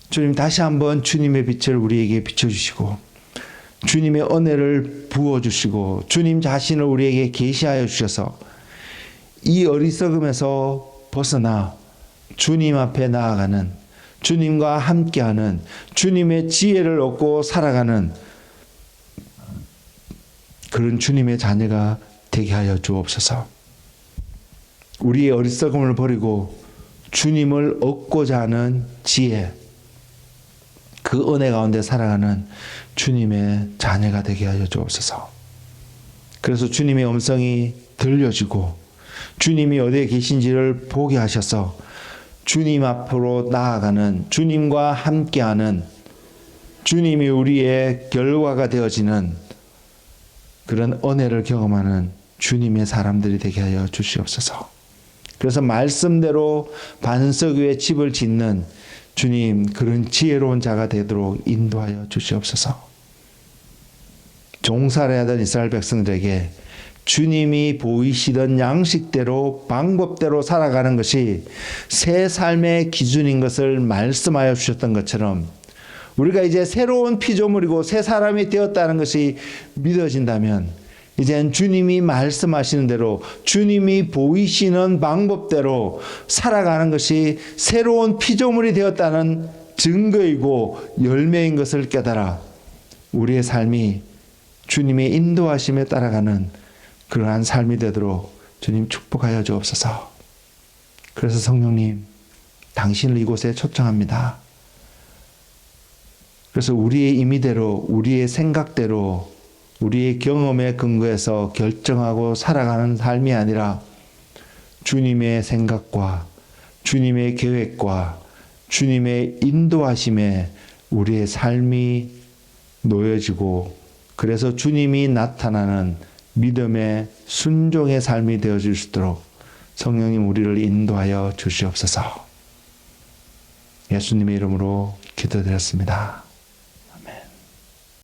주님 다시 한번 주님의 빛을 우리에게 비춰주시고 주님의 은혜를 부어주시고 주님 자신을 우리에게 계시하여 주셔서 이 어리석음에서 벗어나 주님 앞에 나아가는 주님과 함께하는 주님의 지혜를 얻고 살아가는 그런 주님의 자녀가 되게 하여 주옵소서. 우리의 어리석음을 버리고 주님을 얻고자 하는 지혜, 그 은혜 가운데 살아가는 주님의 자녀가 되게 하여 주옵소서. 그래서 주님의 음성이 들려지고 주님이 어디에 계신지를 보게 하셔서 주님 앞으로 나아가는 주님과 함께하는 주님이 우리의 결과가 되어지는 그런 은혜를 경험하는 주님의 사람들이 되게 하여 주시옵소서. 그래서 말씀대로 반석 위에 집을 짓는 주님 그런 지혜로운 자가 되도록 인도하여 주시옵소서. 종살이 하던 이스라엘 백성들에게 주님이 보이시던 양식대로 방법대로 살아가는 것이 새 삶의 기준인 것을 말씀하여 주셨던 것처럼 우리가 이제 새로운 피조물이고 새 사람이 되었다는 것이 믿어진다면 이젠 주님이 말씀하시는 대로 주님이 보이시는 방법대로 살아가는 것이 새로운 피조물이 되었다는 증거이고 열매인 것을 깨달아 우리의 삶이 주님의 인도하심에 따라가는 그러한 삶이 되도록 주님 축복하여 주옵소서. 그래서 성령님, 당신을 이곳에 초청합니다. 그래서 우리의 임의대로, 우리의 생각대로, 우리의 경험에 근거해서 결정하고 살아가는 삶이 아니라 주님의 생각과 주님의 계획과 주님의 인도하심에 우리의 삶이 놓여지고 그래서 주님이 나타나는 믿음의 순종의 삶이 되어질 수 있도록 성령님 우리를 인도하여 주시옵소서. 예수님의 이름으로 기도드렸습니다.